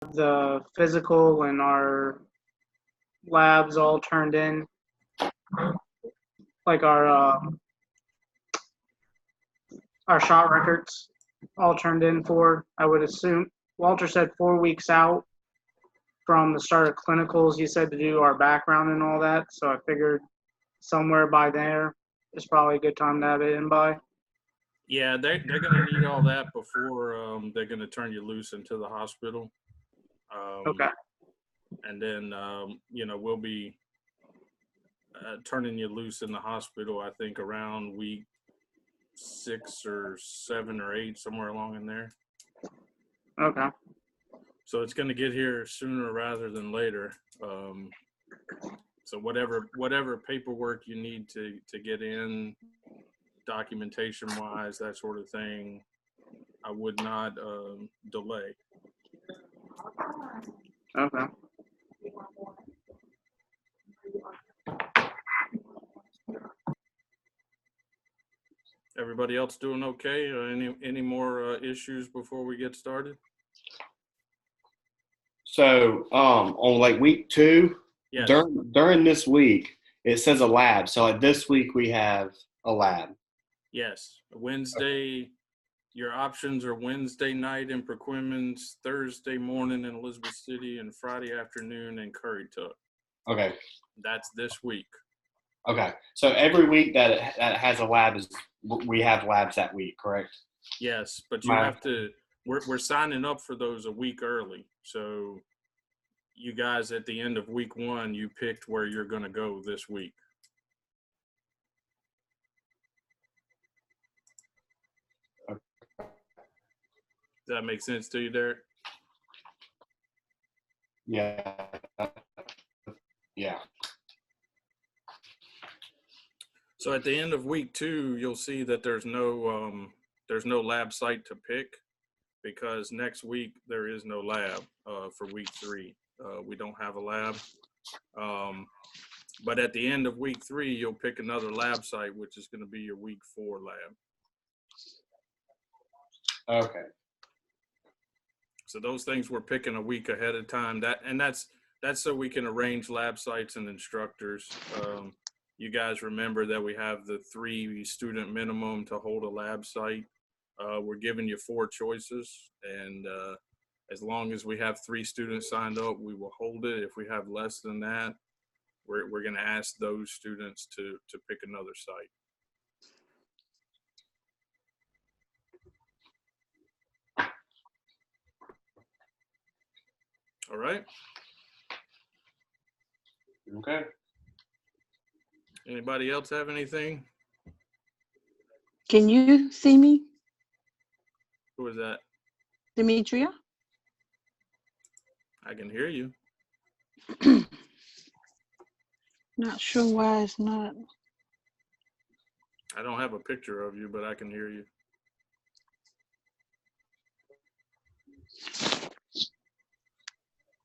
the physical and our labs all turned in, like our shot records all turned in for. I would assume Walter said 4 weeks out from the start of clinicals. He said to do our background and all that, so I figured somewhere by there is probably a good time to have it in by. Yeah, they're going to need all that before they're going to turn you loose into the hospital. Okay. And then, we'll be turning you loose in the hospital, I think, around week 6 or 7 or 8, somewhere along in there. Okay. So it's going to get here sooner rather than later. So whatever paperwork you need to get in, documentation-wise, that sort of thing, I would not delay. Okay. Everybody else doing okay? Any more issues before we get started? So on like week 2, Yes. during this week, it says a lab. So like this week we have a lab. Yes. Wednesday, your options are Wednesday night in Perquimans, Thursday morning in Elizabeth City, and Friday afternoon in Currituck. Okay. That's this week. Okay. So every week that it has a lab we have labs that week, correct? Yes, but you have to. We're signing up for those a week early. So you guys at the end of week 1, you picked where you're going to go this week. Does that make sense to you, Derek? Yeah. Yeah. So at the end of week 2, you'll see that there's no lab site to pick, because next week there is no lab for week 3. We don't have a lab. But at the end of week 3, you'll pick another lab site, which is going to be your week 4 lab. Okay. So those things we're picking a week ahead of time. That's so we can arrange lab sites and instructors. You guys remember that we have the 3 student minimum to hold a lab site. We're giving you 4 choices, and as long as we have 3 students signed up, we will hold it. If we have less than that, we're going to ask those students to pick another site. All right. Okay. Anybody else have anything? Can you see me, Who is that? Demetria? I can hear you. Not sure why it's not. I don't have a picture of you, but I can hear you.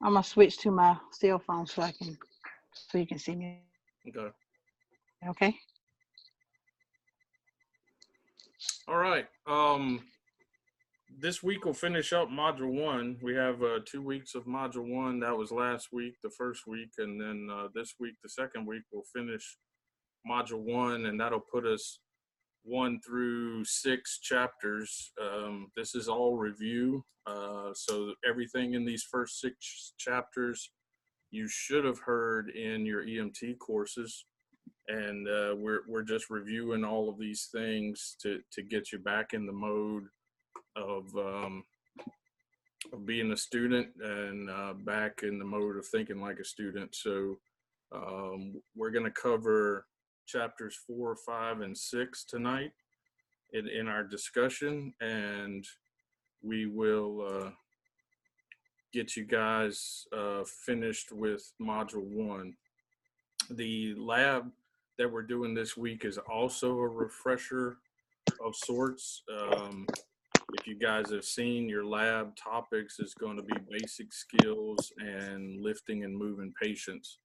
I'm gonna switch to my cell phone so you can see me. Okay. Okay. All right. This week we'll finish up Module 1. We have 2 weeks of Module 1. That was last week, the first week, and then this week, the second week, we'll finish Module 1, and that'll put us 1 through 6 chapters. This is all review. So everything in these first 6 chapters you should have heard in your EMT courses. And we're just reviewing all of these things to get you back in the mode of being a student and back in the mode of thinking like a student. So we're going to cover chapters 4, 5, and 6 tonight in our discussion, and we will get you guys finished with Module 1. The lab that we're doing this week is also a refresher of sorts. If you guys have seen, your lab topics is going to be basic skills and lifting and moving patients.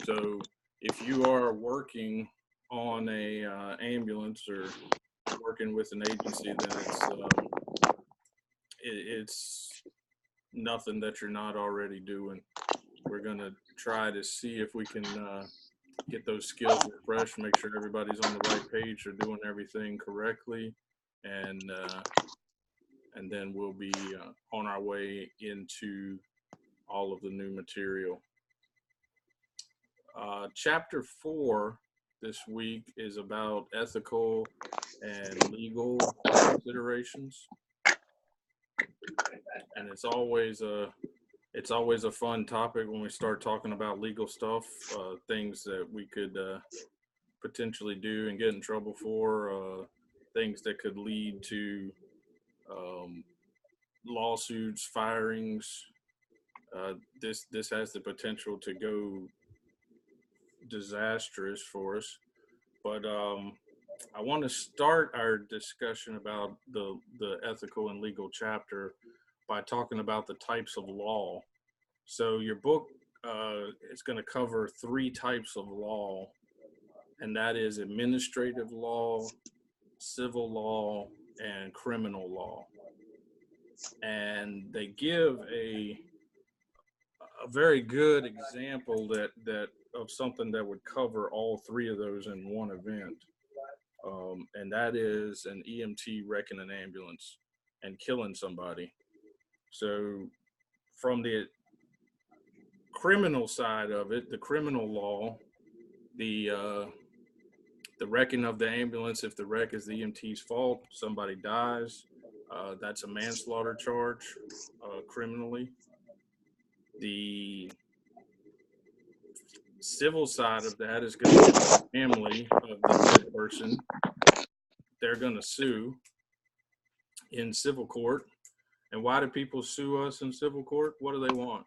So if you are working on a ambulance or working with an agency, then it's nothing that you're not already doing. We're going to try to see if we can get those skills refreshed, make sure everybody's on the right page, they're doing everything correctly, and then we'll be on our way into all of the new material. Chapter 4 this week is about ethical and legal considerations, and it's always a fun topic when we start talking about legal stuff, things that we could potentially do and get in trouble for, things that could lead to lawsuits, firings. This has the potential to go disastrous for us. But I want to start our discussion about the ethical and legal chapter by talking about the types of law. So your book is going to cover 3 types of law, and that is administrative law, civil law, and criminal law. And they give a very good example that of something that would cover all 3 of those in one event. And that is an EMT wrecking an ambulance and killing somebody. So from the criminal side of it, the criminal law, the wrecking of the ambulance, if the wreck is the EMT's fault, somebody dies, that's a manslaughter charge criminally. The civil side of that is going to be the family of the dead person. They're going to sue in civil court. And why do people sue us in civil court? What do they want?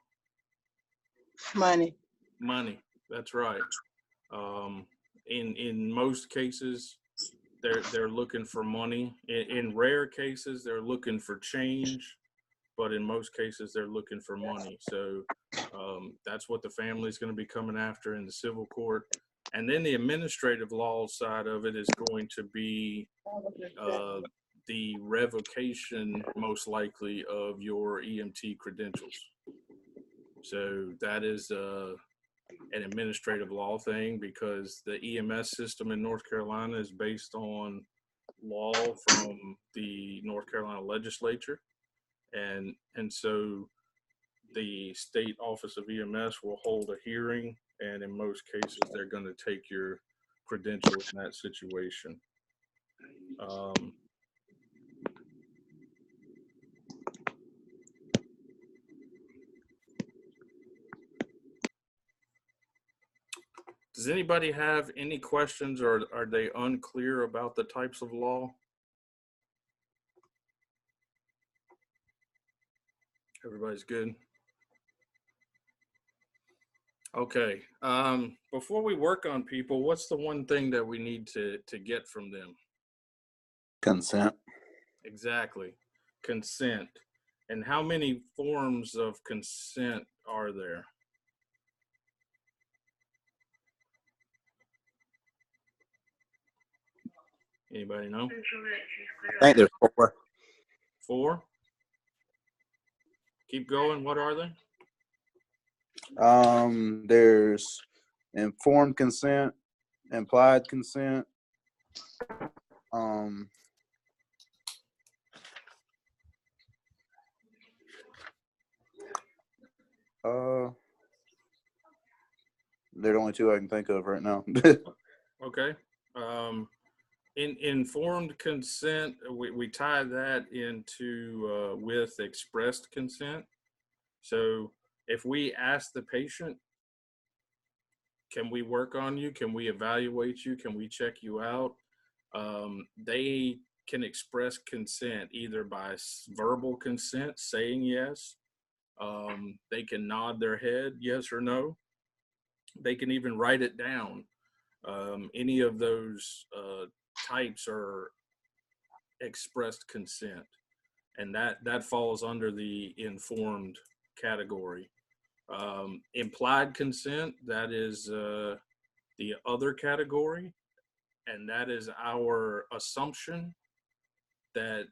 Money. Money. That's right. In most cases, they're looking for money. In rare cases, they're looking for change, but in most cases, they're looking for money. So that's what the family is going to be coming after in the civil court. And then the administrative law side of it is going to be the revocation, most likely, of your EMT credentials. So that is an administrative law thing, because the EMS system in North Carolina is based on law from the North Carolina legislature. And so the state office of EMS will hold a hearing, and in most cases, they're going to take your credentials in that situation. Does anybody have any questions, or are they unclear about the types of law? Everybody's good? Okay. Before we work on people, what's the one thing that we need to get from them? Consent. Exactly. Consent. And how many forms of consent are there? Anybody know? I think there's 4. 4? Keep going. What are they? There's informed consent, implied consent, they're the only 2 I can think of right now. Okay. In informed consent, we tie that into with expressed consent. So if we ask the patient, can we work on you? Can we evaluate you? Can we check you out? They can express consent either by verbal consent, saying yes. They can nod their head, yes or no. They can even write it down. Any of those types are expressed consent, and that falls under the informed category. Implied consent, that is the other category, and that is our assumption that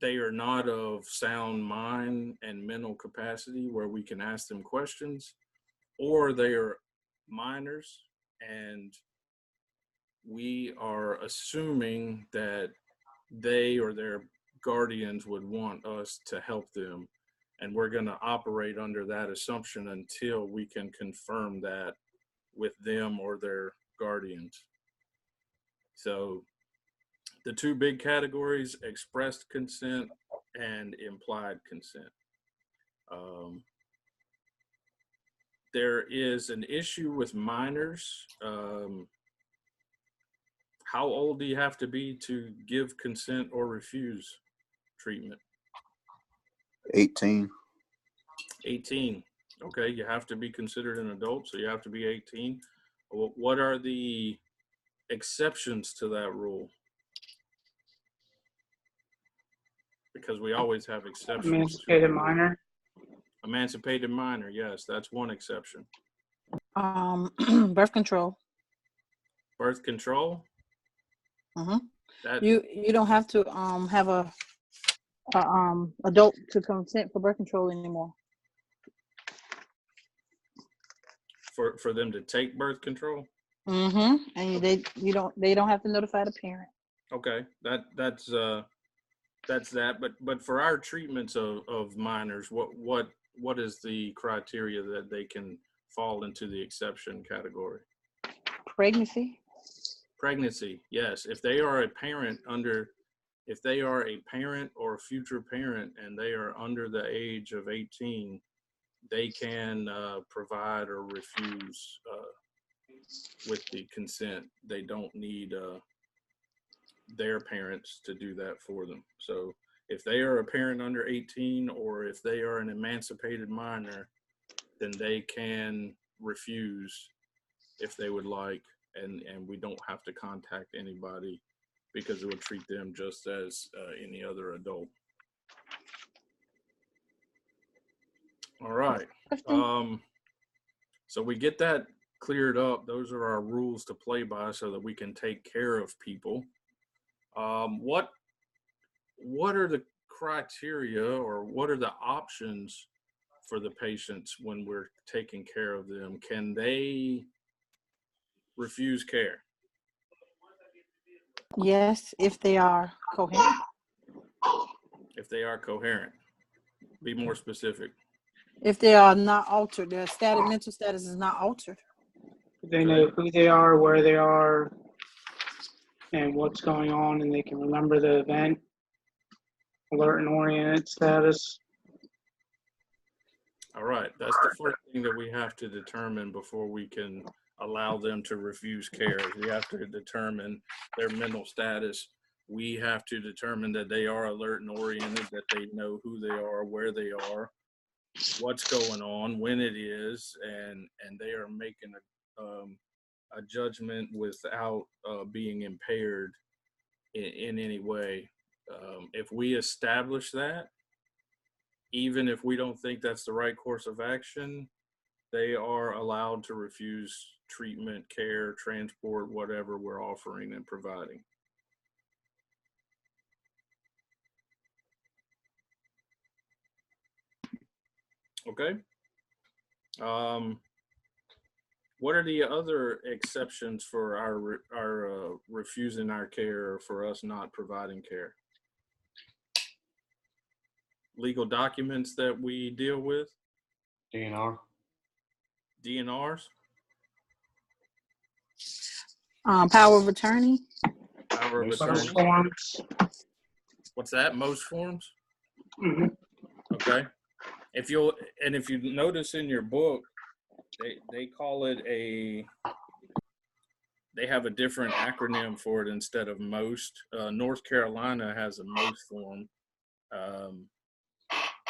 they are not of sound mind and mental capacity where we can ask them questions, or they are minors and we are assuming that they or their guardians would want us to help them. And we're going to operate under that assumption until we can confirm that with them or their guardians. So the two big categories, expressed consent and implied consent. There is an issue with minors. How old do you have to be to give consent or refuse treatment? 18. 18. Okay, you have to be considered an adult, so you have to be 18. What are the exceptions to that rule? Because we always have exceptions. Emancipated minor. Emancipated minor, yes, that's one exception. Birth control. Birth control? Mhm. That, You don't have to have a adult to consent for birth control anymore. for them to take birth control? Mm-hmm. And they don't have to notify the parent. Okay, that's that. But for our treatments of minors, what is the criteria that they can fall into the exception category? Pregnancy. Pregnancy, yes. If they are a parent or a future parent and they are under the age of 18, they can provide or refuse with the consent. They don't need their parents to do that for them. So if they are a parent under 18 or if they are an emancipated minor, then they can refuse if they would like, and we don't have to contact anybody because it would treat them just as any other adult. All right. So we get that cleared up. Those are our rules to play by so that we can take care of people. What are the criteria or what are the options for the patients when we're taking care of them? Can they refuse care? Yes, if they are coherent. If they are coherent. Be more specific. If they are not altered, their mental status is not altered. They know who they are, where they are, and what's going on, and they can remember the event. Alert and oriented status. All right, that's the first thing that we have to determine before we can allow them to refuse care. We have to determine their mental status. We have to determine that they are alert and oriented, that they know who they are, where they are, what's going on, when it is, and they are making a judgment without being impaired in any way. If we establish that, even if we don't think that's the right course of action, they are allowed to refuse treatment, care, transport, whatever we're offering and providing. Okay. What are the other exceptions for our refusing our care or for us not providing care? Legal documents that we deal with? DNR. DNRs? Power of attorney. Power of Most attorney? Most forms. What's that? Most forms? Hmm. Okay. If you notice in your book, they call it they have a different acronym for it instead of most. North Carolina has a most form.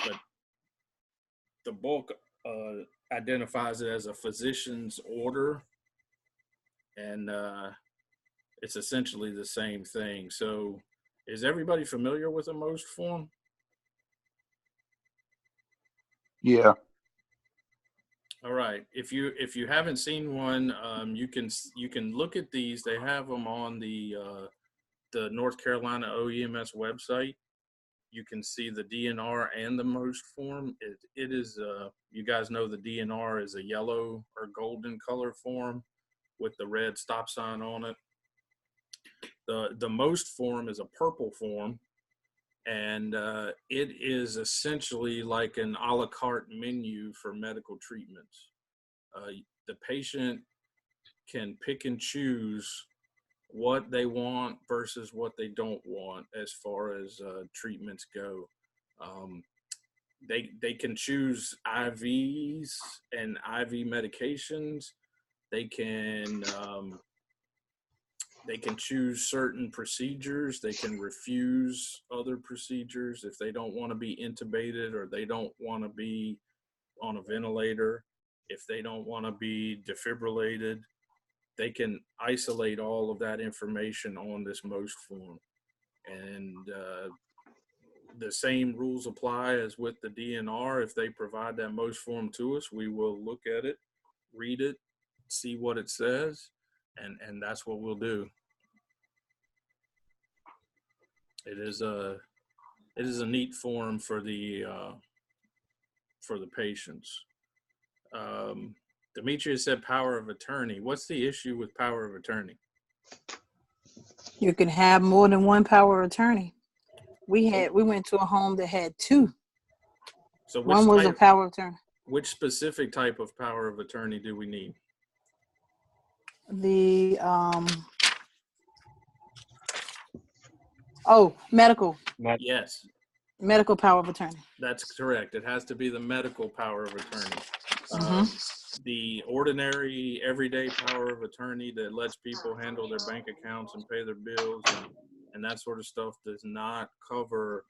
But the book identifies it as a physician's order, and it's essentially the same thing. So is everybody familiar with a most form? Yeah. All right. If you haven't seen one, you can look at these. They have them on the North Carolina OEMS website. you can see the DNR and the most form. It is, you guys know the DNR is a yellow or golden color form with the red stop sign on it. The most form is a purple form, and it is essentially like an a la carte menu for medical treatments. The patient can pick and choose what they want versus what they don't want as far as treatments go. They can choose IVs and IV medications. They can choose certain procedures. They can refuse other procedures if they don't want to be intubated or they don't want to be on a ventilator. If they don't want to be defibrillated, they can isolate all of that information on this most form. And the same rules apply as with the DNR. If they provide that most form to us, we will look at it, read it, see what it says, and that's what we'll do. It is a neat form for the patients. Demetrius said power of attorney. What's the issue with power of attorney? You can have more than one power of attorney. We went to a home that had two. So One was a power of attorney. which specific type of power of attorney do we need? The medical Yes, medical power of attorney. that's correct. It has to be the medical power of attorney. Mhm. The ordinary, everyday power of attorney that lets people handle their bank accounts and pay their bills and that sort of stuff does not cover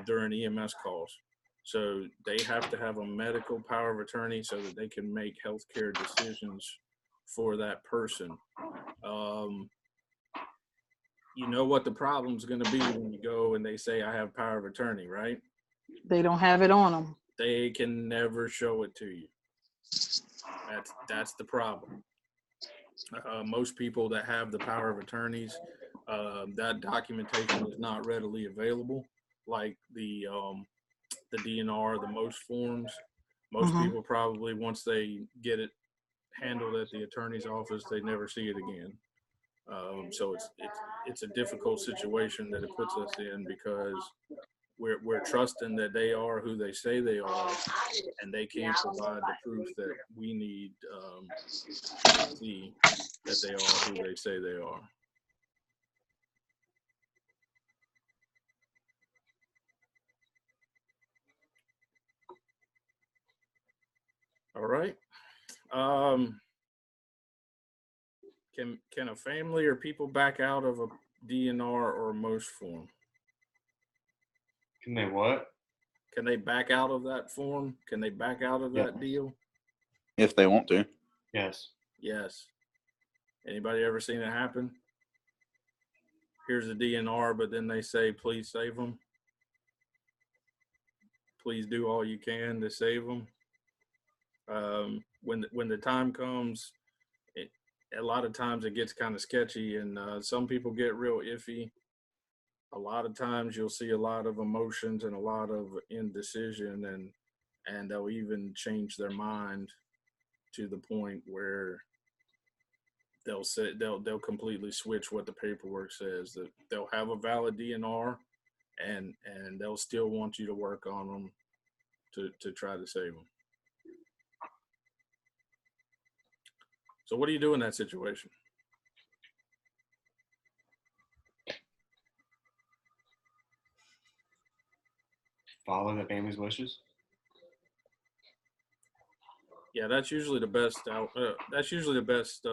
during EMS calls. So they have to have a medical power of attorney so that they can make healthcare decisions for that person. You know what the problem's going to be when you go and they say, I have power of attorney, right? They don't have it on them. They can never show it to you. That's the problem. Most people that have the power of attorneys, that documentation is not readily available, like the DNR, the most forms. Most Mhm. people probably, once they get it handled at the attorney's office, they never see it again. So it's a difficult situation that it puts us in because we're trusting that they are who they say they are, and they can't provide the proof that we need to see that they are who they say they are. All right. Can a family or people back out of a DNR or most form? Can they what? Can they back out of that form? Can they back out of that deal? If they want to. Yes. Yes. Anybody ever seen it happen? Here's a DNR, but then they say, please save them. Please do all you can to save them. When the time comes, a lot of times it gets kind of sketchy, and some people get real iffy. A lot of times you'll see a lot of emotions and a lot of indecision, and they'll even change their mind to the point where they'll completely switch what the paperwork says. That they'll have a valid DNR, and they'll still want you to work on them to try to save them. So what do you do in that situation? Follow the family's wishes. Yeah, that's usually the best. That's usually the best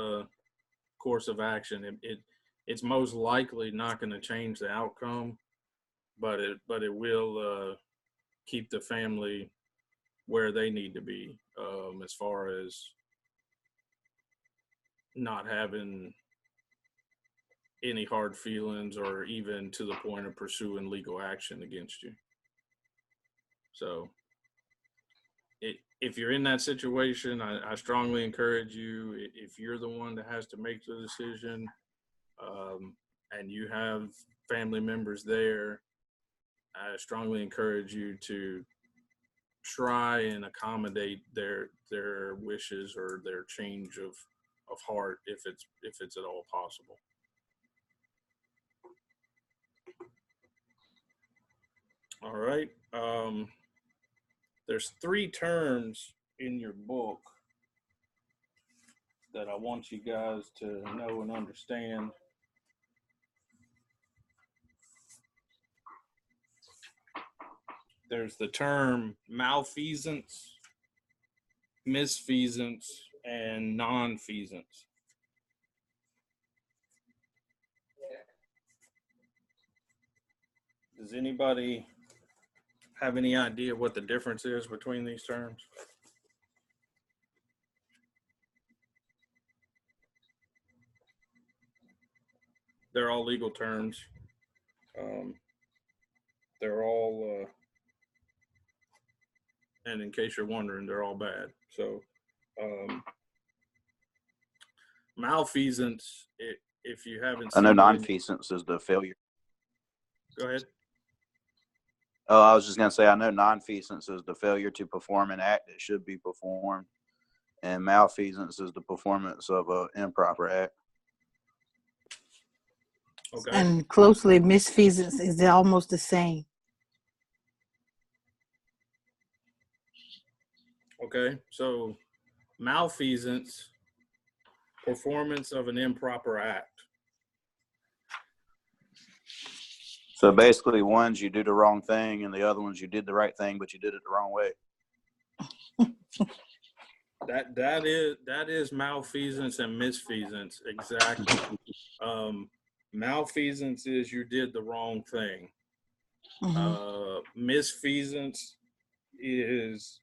course of action. It's most likely not going to change the outcome, but it will keep the family where they need to be, as far as not having any hard feelings or even to the point of pursuing legal action against you. So if you're in that situation, I strongly encourage you, if you're the one that has to make the decision, and you have family members there, I strongly encourage you to try and accommodate their wishes or their change of heart if it's at all possible. All right. There's 3 terms in your book that I want you guys to know and understand. There's the term malfeasance, misfeasance, and nonfeasance. Does anybody have any idea what the difference is between these terms? They're all legal terms. They're all, and in case you're wondering, they're all bad. So, malfeasance, if you haven't I know seen it, nonfeasance is the failure. go ahead. Oh, I was just gonna say I know nonfeasance is the failure to perform an act that should be performed, and malfeasance is the performance of an improper act. Okay. And closely misfeasance is almost the same. Okay. So, malfeasance, performance of an improper act. So basically, ones you do the wrong thing, and the other ones you did the right thing, but you did it the wrong way. That is malfeasance and misfeasance, exactly. Malfeasance is you did the wrong thing. Misfeasance is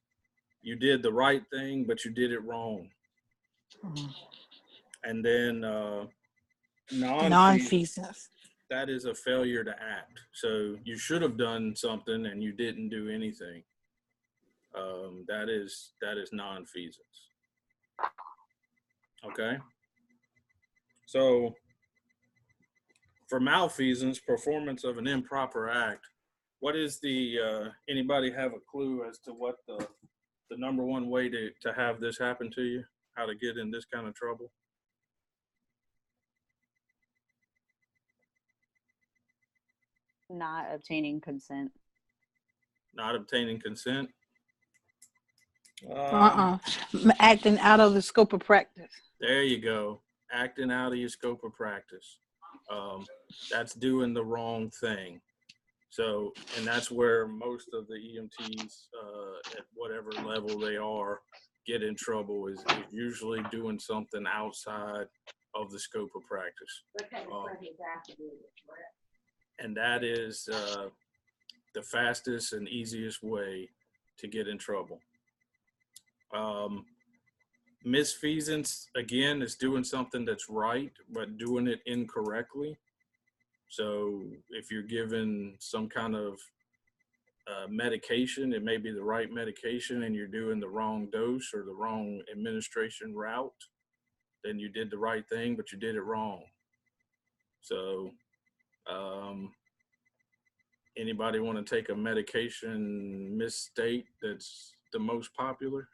you did the right thing, but you did it wrong. And then Non-feasance. that is a failure to act. So you should have done something and you didn't do anything. That is non-feasance. Okay. So for malfeasance, performance of an improper act, what is the anybody have a clue as to what the number one way to have this happen to you? How to get in this kind of trouble? Not obtaining consent. Not obtaining consent. Acting out of the scope of practice. There you go. Acting out of your scope of practice. That's doing the wrong thing. So, and that's where most of the EMTs at whatever level they are get in trouble is usually doing something outside of the scope of practice. And that is the fastest and easiest way to get in trouble. Misfeasance, again, is doing something that's right, but doing it incorrectly. So if you're given some kind of medication, it may be the right medication and you're doing the wrong dose or the wrong administration route, then you did the right thing, but you did it wrong. So anybody want to take a medication misstate that's the most popular?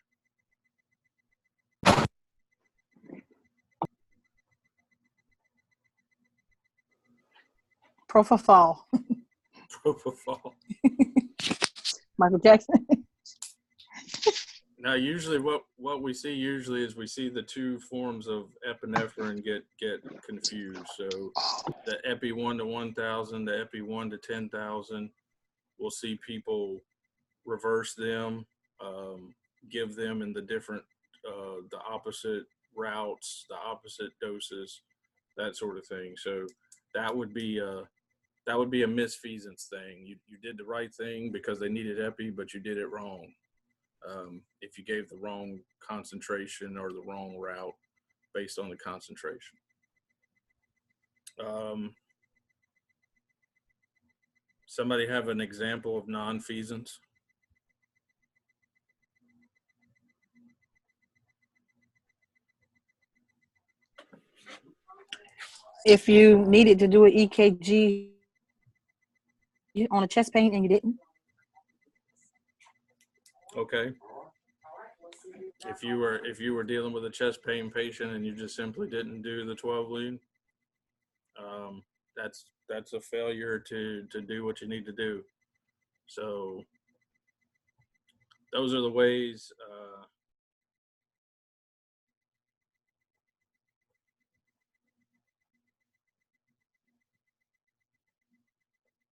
Propofol. Propofol. Michael Jackson. Now, usually what we see usually is we see the two forms of epinephrine get confused. So the Epi 1 to 1,000, the Epi 1 to 10,000, we'll see people reverse them, give them in the different, the opposite routes, the opposite doses, that sort of thing. So that would be a misfeasance thing. You did the right thing because they needed Epi, but you did it wrong. If you gave the wrong concentration or the wrong route based on the concentration. Somebody have an example of nonfeasance? If you needed to do an EKG, on a chest pain and you didn't? Okay. If you were dealing with a chest pain patient and you just simply didn't do the 12 lead, that's a failure to do what you need to do. So those are the ways.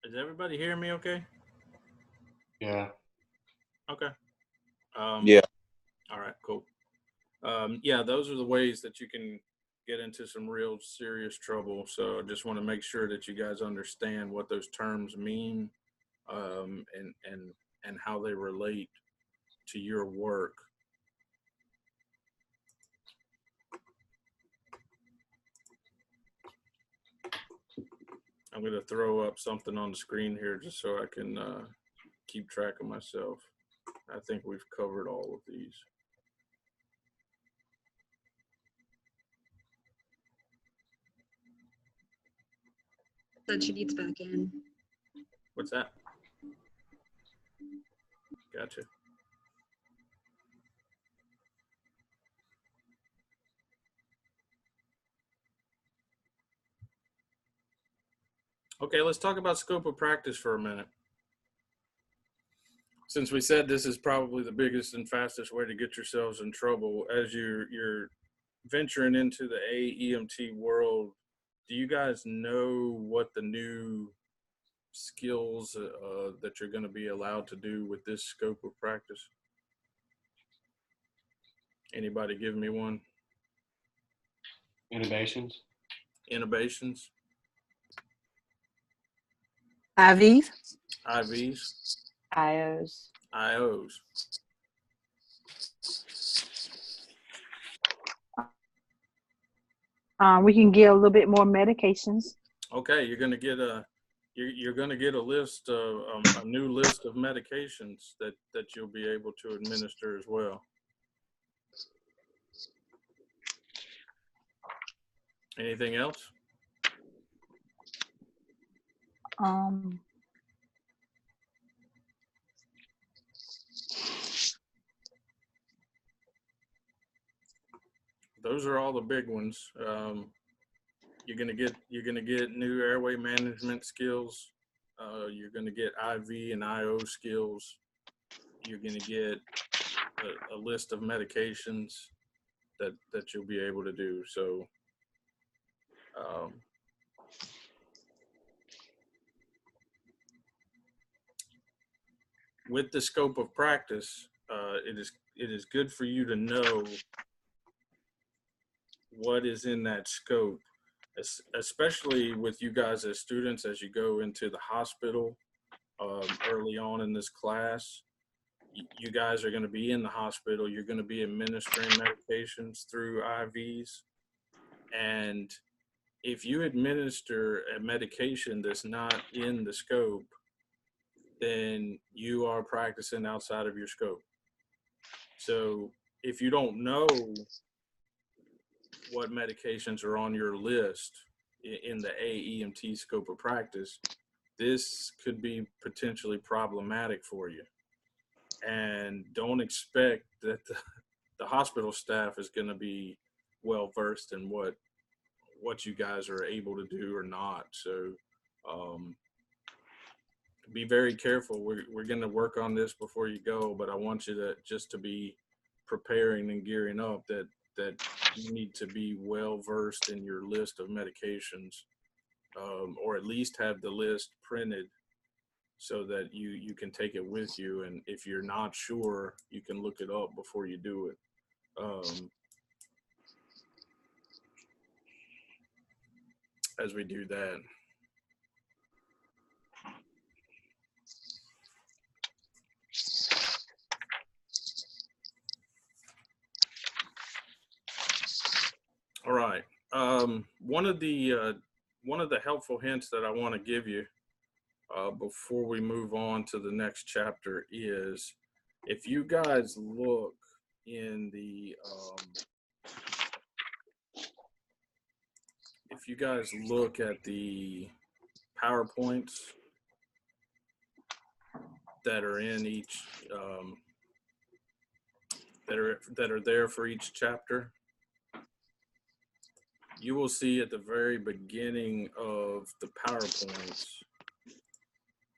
Is everybody hearing me okay? Yeah. Okay. Yeah. All right, cool. Yeah, those are the ways that you can get into some real serious trouble. So I just want to make sure that you guys understand what those terms mean, and how they relate to your work. I'm going to throw up something on the screen here just so I can keep track of myself. I think we've covered all of these. Said she needs back in. What's that? Gotcha. Okay, let's talk about scope of practice for a minute. Since we said this is probably the biggest and fastest way to get yourselves in trouble, as you're venturing into the AEMT world, do you guys know what the new skills that you're going to be allowed to do with this scope of practice? Anybody give me one? Innovations. Innovations, IVs? IVs, IOs. IOs. We can get a little bit more medications. Okay, you're going to get a list of a new list of medications that you'll be able to administer as well. Anything else? Those are all the big ones. You're gonna get new airway management skills. You're gonna get IV and IO skills. You're gonna get a list of medications that you'll be able to do. So, with the scope of practice, it is good for you to know what is in that scope, especially with you guys as students as you go into the hospital early on in this class. You guys are going to be in the hospital. You're going to be administering medications through IVs. And if you administer a medication that's not in the scope, then you are practicing outside of your scope. So if you don't know what medications are on your list in the AEMT scope of practice, this could be potentially problematic for you. And don't expect that the hospital staff is going to be well versed in what you guys are able to do or not. So be very careful. We're going to work on this before you go, but I want you to be preparing and gearing up that you need to be well versed in your list of medications, or at least have the list printed so that you can take it with you. And if you're not sure, you can look it up before you do it. As we do that. All right. One of the helpful hints that I want to give you before we move on to the next chapter is, if you guys look in the if you guys look at the PowerPoints that are in each that are there for each chapter, you will see at the very beginning of the PowerPoints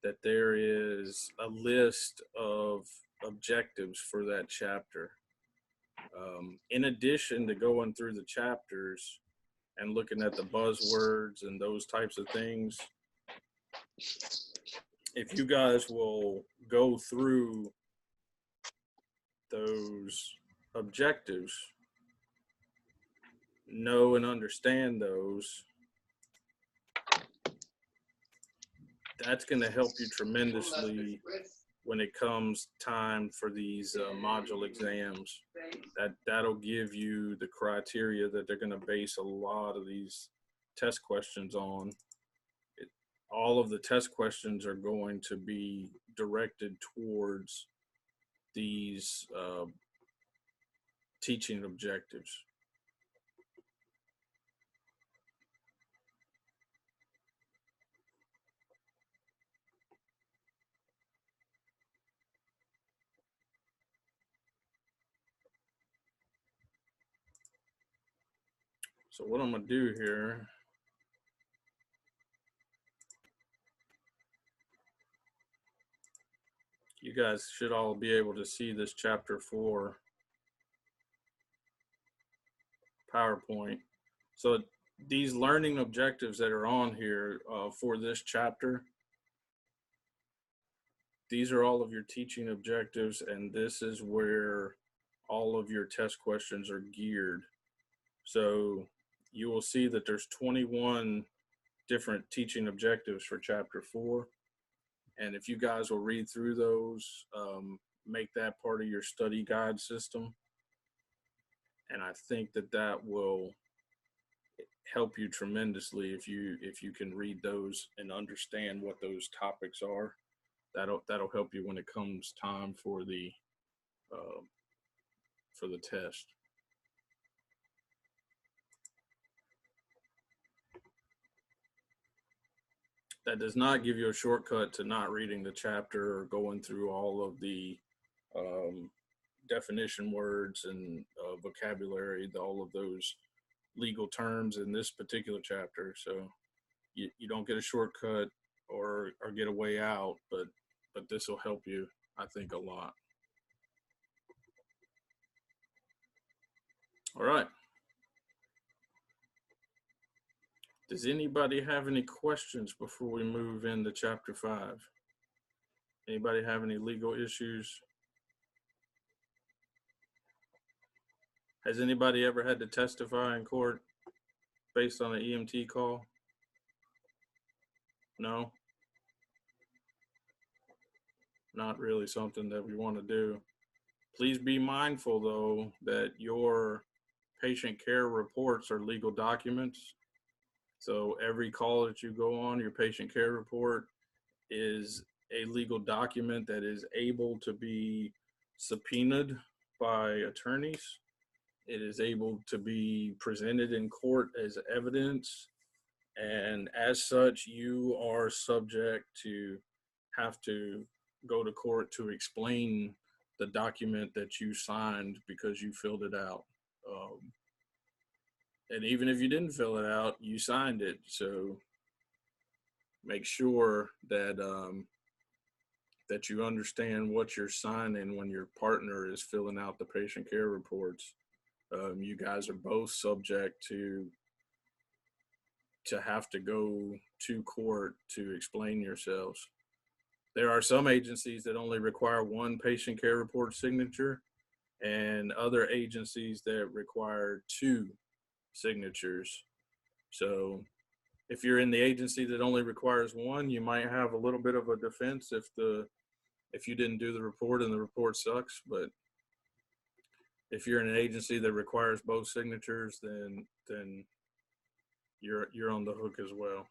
that there is a list of objectives for that chapter. In addition to going through the chapters and looking at the buzzwords and those types of things, if you guys will go through those objectives, know and understand those, that's going to help you tremendously when it comes time for these module exams. That'll give you the criteria that they're going to base a lot of these test questions on. All of the test questions are going to be directed towards these teaching objectives. So what I'm going to do here, you guys should all be able to see this chapter 4 PowerPoint. So these learning objectives that are on here for this chapter, these are all of your teaching objectives, and this is where all of your test questions are geared. So you will see that there's 21 different teaching objectives for chapter 4. And if you guys will read through those, make that part of your study guide system. And I think that that will help you tremendously if you can read those and understand what those topics are. That'll help you when it comes time for the test. That does not give you a shortcut to not reading the chapter or going through all of the definition words and vocabulary, all of those legal terms in this particular chapter. So you don't get a shortcut or get a way out, but this will help you, I think, a lot. All right. Does anybody have any questions before we move into chapter 5? Anybody have any legal issues? Has anybody ever had to testify in court based on an EMT call? No? Not really something that we want to do. Please be mindful, though, that your patient care reports are legal documents. So every call that you go on, your patient care report is a legal document that is able to be subpoenaed by attorneys. It is able to be presented in court as evidence. And as such, you are subject to have to go to court to explain the document that you signed because you filled it out. And even if you didn't fill it out, you signed it. So make sure that that you understand what you're signing when your partner is filling out the patient care reports. You guys are both subject to have to go to court to explain yourselves. There are some agencies that only require one patient care report signature, and other agencies that require 2 signatures. So if you're in the agency that only requires 1, you might have a little bit of a defense if you didn't do the report and the report sucks. But if you're in an agency that requires both signatures, then you're on the hook as well.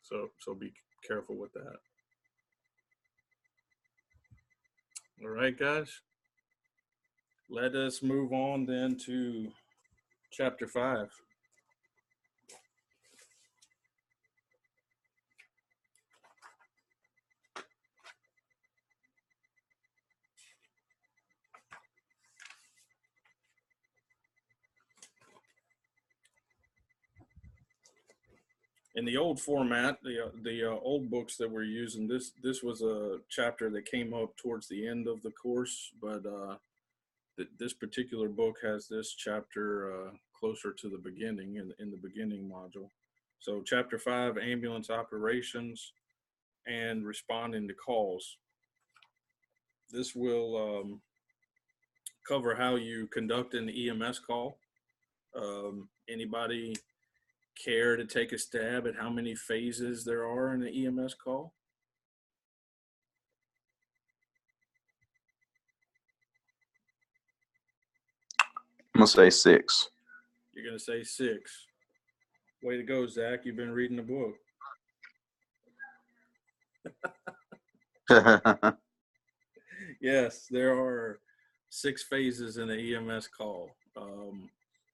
So be careful with that. All right, guys. Let us move on then to chapter 5. in the old format, the old books that we're using, this was a chapter that came up towards the end of the course, but this particular book has this chapter closer to the beginning, in the beginning module. So chapter 5, ambulance operations and responding to calls. This will cover how you conduct an EMS call. Anybody care to take a stab at how many phases there are in an EMS call? I'm gonna say 6. You're going to say 6. Way to go, Zach. You've been reading the book. Yes, there are 6 phases in the EMS call.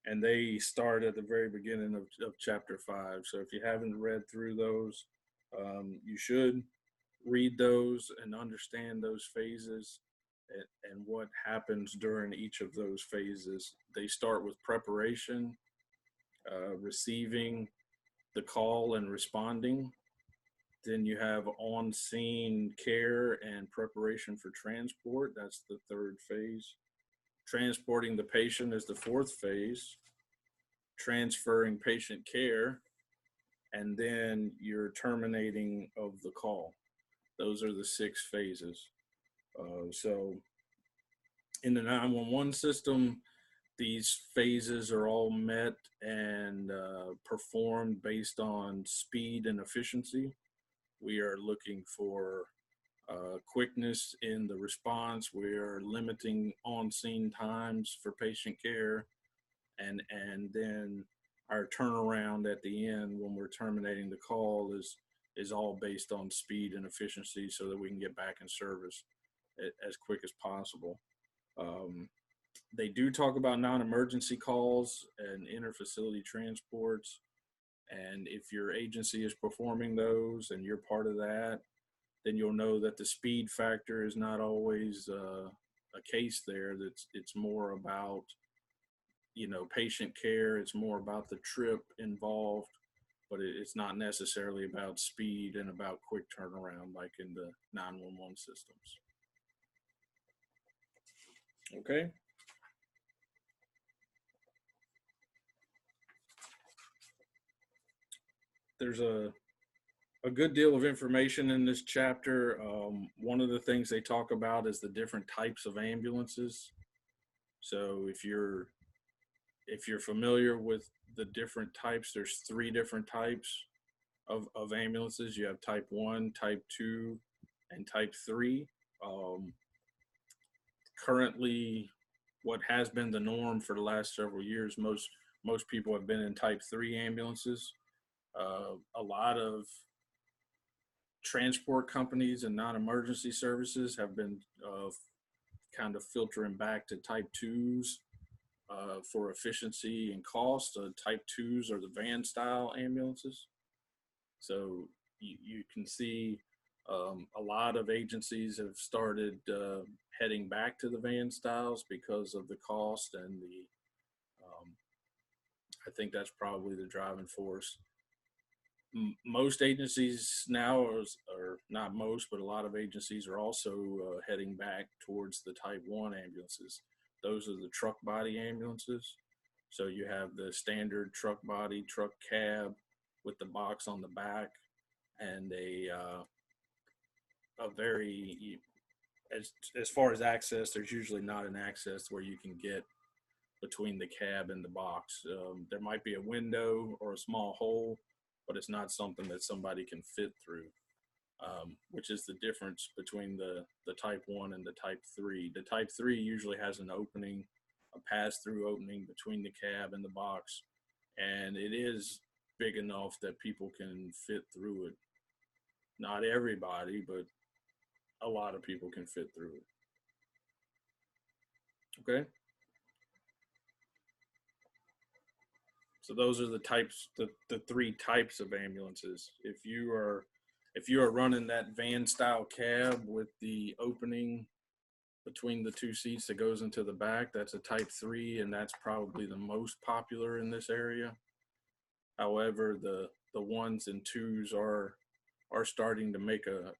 And they start at the very beginning of chapter 5. So if you haven't read through those, you should read those and understand those phases and what happens during each of those phases. They start with preparation, receiving the call and responding. Then you have on-scene care and preparation for transport. That's the 3rd phase. Transporting the patient is the 4th phase. Transferring patient care, and then your terminating of the call. Those are the 6 phases. So in the 911 system, these phases are all met and performed based on speed and efficiency. We are looking for quickness in the response. We are limiting on-scene times for patient care, and then our turnaround at the end when we're terminating the call is all based on speed and efficiency, so that we can get back in service as quick as possible. They do talk about non-emergency calls and interfacility transports. And if your agency is performing those and you're part of that, then you'll know that the speed factor is not always a case there. It's more about, patient care. It's more about the trip involved, but it's not necessarily about speed and about quick turnaround like in the 911 systems. Okay. There's a good deal of information in this chapter. One of the things they talk about is the different types of ambulances. So if you're familiar with the different types, there's 3 different types of ambulances. You have type 1, type 2, and type 3. Currently, what has been the norm for the last several years, most people have been in type 3 ambulances. A lot of transport companies and non-emergency services have been kind of filtering back to type 2s for efficiency and cost. Type 2s are the van style ambulances. So you can see a lot of agencies have started heading back to the van styles because of the cost and I think that's probably the driving force. Most agencies now, or not most, but a lot of agencies are also heading back towards the type 1 ambulances. Those are the truck body ambulances. So you have the standard truck body, truck cab with the box on the back, and a very, as far as access, there's usually not an access where you can get between the cab and the box. There might be a window or a small hole, but it's not something that somebody can fit through, which is the difference between the type 1 and the type 3. The type 3 usually has an opening, a pass-through opening between the cab and the box, and it is big enough that people can fit through it. Not everybody, but a lot of people can fit through it. Okay? So those are the types, the 3 types of ambulances. If you are running that van style cab with the opening between the 2 seats that goes into the back, that's a type 3, and that's probably the most popular in this area. However, the ones and twos are starting to make a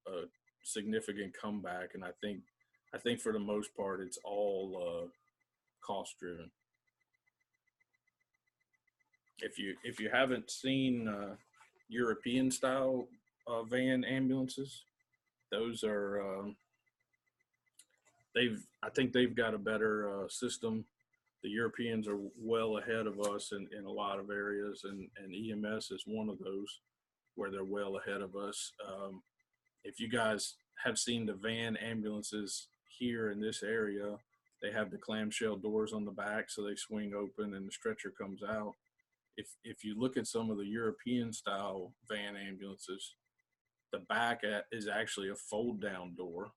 significant comeback, and I think for the most part it's all cost driven. If you haven't seen European style van ambulances, those are I think they've got a better system. The Europeans are well ahead of us in a lot of areas, and EMS is one of those where they're well ahead of us. If you guys have seen the van ambulances here in this area, they have the clamshell doors on the back, so they swing open and the stretcher comes out. If you look at some of the European style van ambulances, the back is actually a fold down door.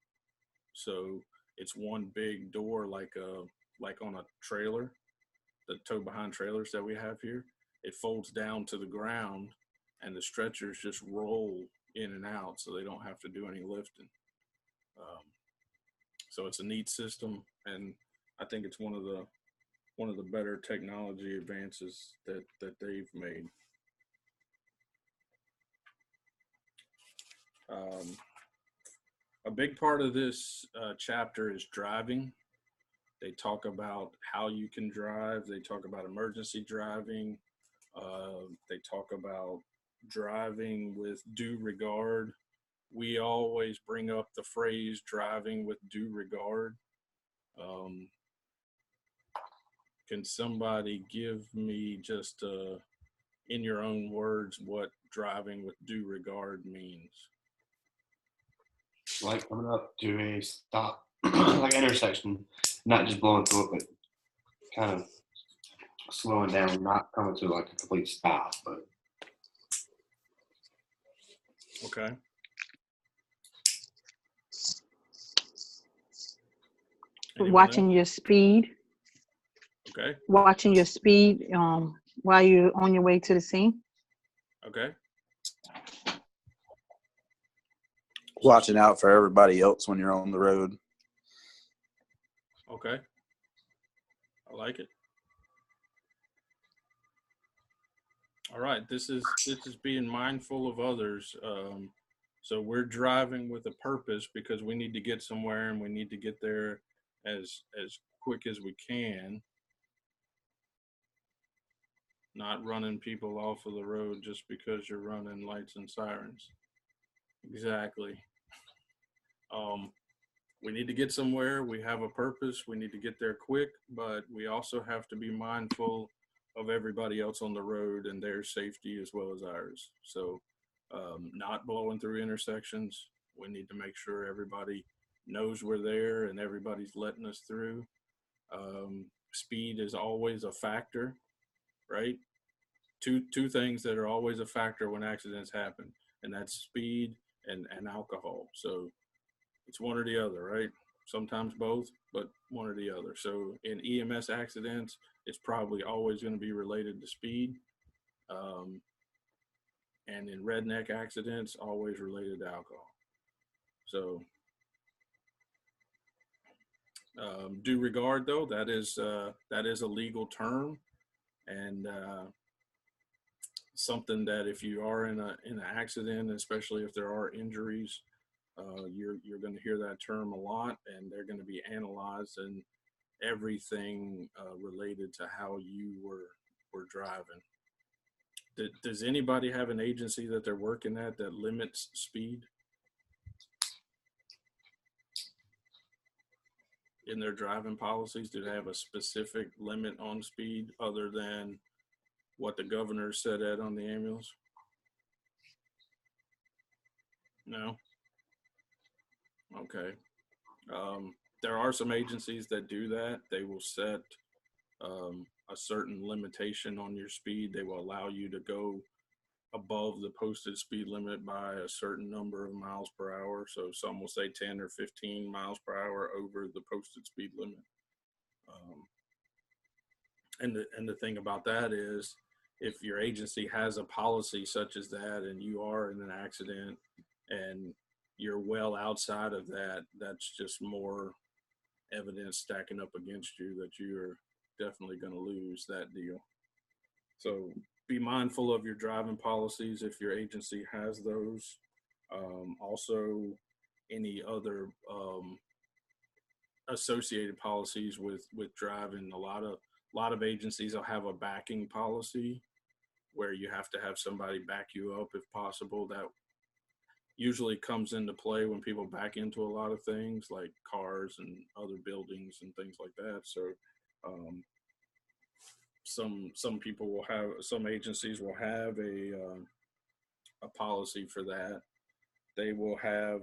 So it's one big door like on a trailer, the tow behind trailers that we have here. It folds down to the ground and the stretchers just roll in and out, so they don't have to do any lifting. So it's a neat system, and I think it's one of the better technology advances that they've made. A big part of this chapter is driving. They talk about how you can drive. They talk about emergency driving. They talk about driving with due regard. We always bring up the phrase driving with due regard. Can somebody give me just in your own words what driving with due regard means? Like coming up to a stop, like intersection, not just blowing through it, but kind of slowing down, not coming to like a complete stop, but Okay. Anyone Watching else? your speed, Okay. watching your speed while you're on your way to the scene. Okay. Watching out for everybody else when you're on the road. Okay. I like it. All right. This is being mindful of others. So we're driving with a purpose because we need to get somewhere and we need to get there as quick as we can. Not running people off of the road just because you're running lights and sirens. Exactly. We need to get somewhere. We have a purpose. We need to get there quick, but we also have to be mindful of everybody else on the road and their safety as well as ours. So not blowing through intersections. We need to make sure everybody knows we're there and everybody's letting us through. Speed is always a factor, right? Two things that are always a factor when accidents happen, and that's speed and alcohol. So it's one or the other, right? Sometimes both, but one or the other. So in EMS accidents, it's probably always going to be related to speed. And in redneck accidents, always related to alcohol. So due regard, though, that is a legal term, and something that if you are in an accident, especially if there are injuries, you're going to hear that term a lot, and they're going to be analyzed and everything related to how you were driving. Does anybody have an agency that they're working at that limits speed in their driving policies? Do they have a specific limit on speed other than what the governor said at on the ambulance? No? Okay. There are some agencies that do that. They will set a certain limitation on your speed. They will allow you to go above the posted speed limit by a certain number of miles per hour. So some will say 10 or 15 miles per hour over the posted speed limit. And the thing about that is, if your agency has a policy such as that and you are in an accident and you're well outside of that, that's just more evidence stacking up against you that you're definitely going to lose that deal. So be mindful of your driving policies if your agency has those. Also, any other associated policies with driving. A lot of agencies will have a backing policy where you have to have somebody back you up if possible. That usually comes into play when people back into a lot of things like cars and other buildings and things like that. So some people will have, some agencies will have a policy for that. They will have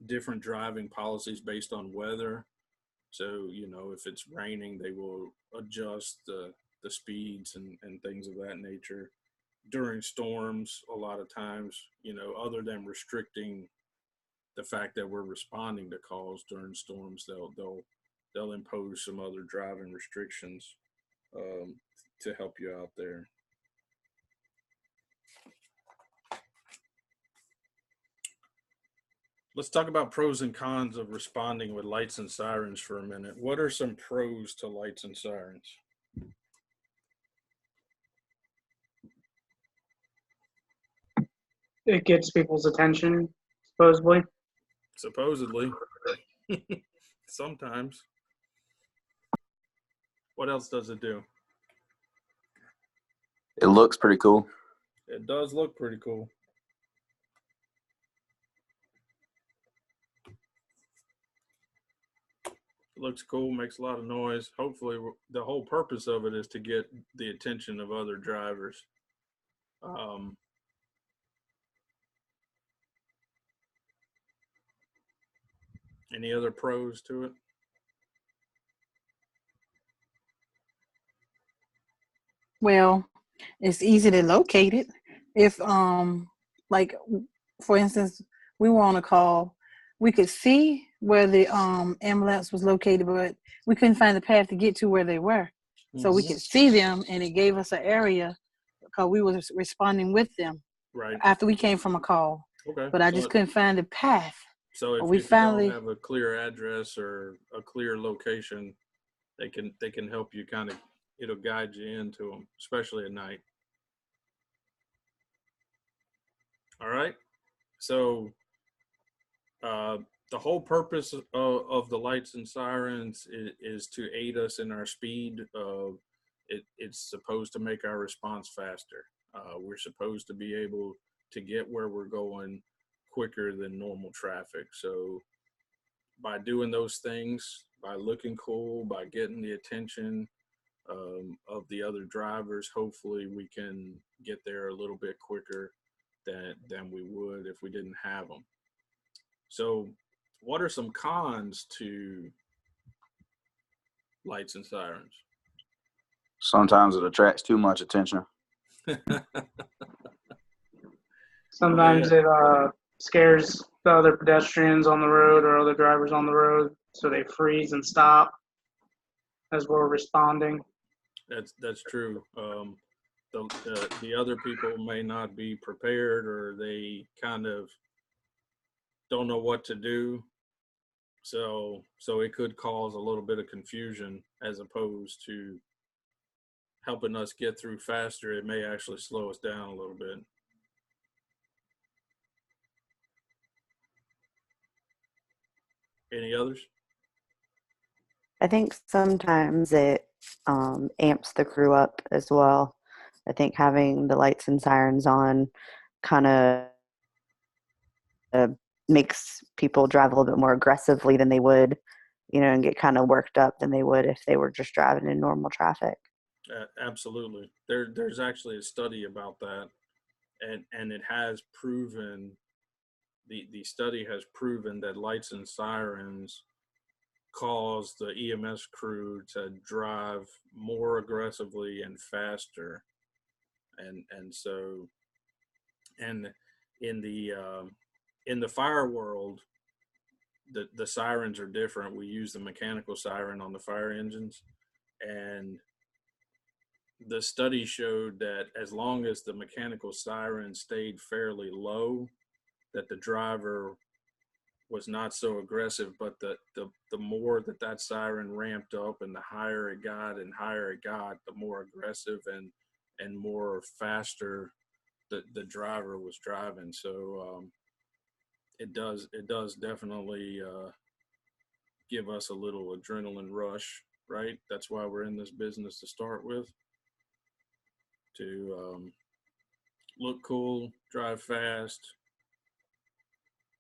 different driving policies based on weather. So, you know, if it's raining, they will adjust the speeds and things of that nature. During storms, a lot of times, you know, other than restricting the fact that we're responding to calls during storms, they'll impose some other driving restrictions to help you out there. Let's talk about pros and cons of responding with lights and sirens for a minute. What are some pros to lights and sirens? It gets people's attention, supposedly. Supposedly. Sometimes. What else does it do? It looks pretty cool. It does look pretty cool. It looks cool, makes a lot of noise. Hopefully, the whole purpose of it is to get the attention of other drivers. Any other pros to it? Well, it's easy to locate it. If like for instance, we were on a call, we could see where the ambulance was located, but we couldn't find the path to get to where they were. So we could see them, and it gave us an area because we was responding with them Right. after we came from a call. Okay. But I just couldn't find the path. So if, we if finally you don't have a clear address or a clear location, they can help you kind of, it'll guide you into them, especially at night. All right. So the whole purpose of the lights and sirens is to aid us in our speed. It's supposed to make our response faster. We're supposed to be able to get where we're going quicker than normal traffic. So by doing those things, by looking cool, by getting the attention of the other drivers, hopefully we can get there a little bit quicker than we would if we didn't have them. So what are some cons to lights and sirens? Sometimes it attracts too much attention. Sometimes it scares the other pedestrians on the road or other drivers on the road, so they freeze and stop as we're responding. That's true. The other people may not be prepared, or they kind of don't know what to do. So it could cause a little bit of confusion as opposed to helping us get through faster. It may actually slow us down a little bit. Any others? I think sometimes it amps the crew up as well. I think having the lights and sirens on kind of makes people drive a little bit more aggressively than they would, you know, and get kind of worked up than they would if they were just driving in normal traffic. Absolutely. There's actually a study about that, and it has proven, the study has proven that lights and sirens cause the EMS crew to drive more aggressively and faster. And so, and in the fire world, the sirens are different. We use the mechanical siren on the fire engines, and the study showed that as long as the mechanical siren stayed fairly low, that the driver was not so aggressive, but the more that siren ramped up and the higher it got, the more aggressive and more faster the driver was driving. So it does definitely give us a little adrenaline rush, right? That's why we're in this business to start with, to look cool, drive fast,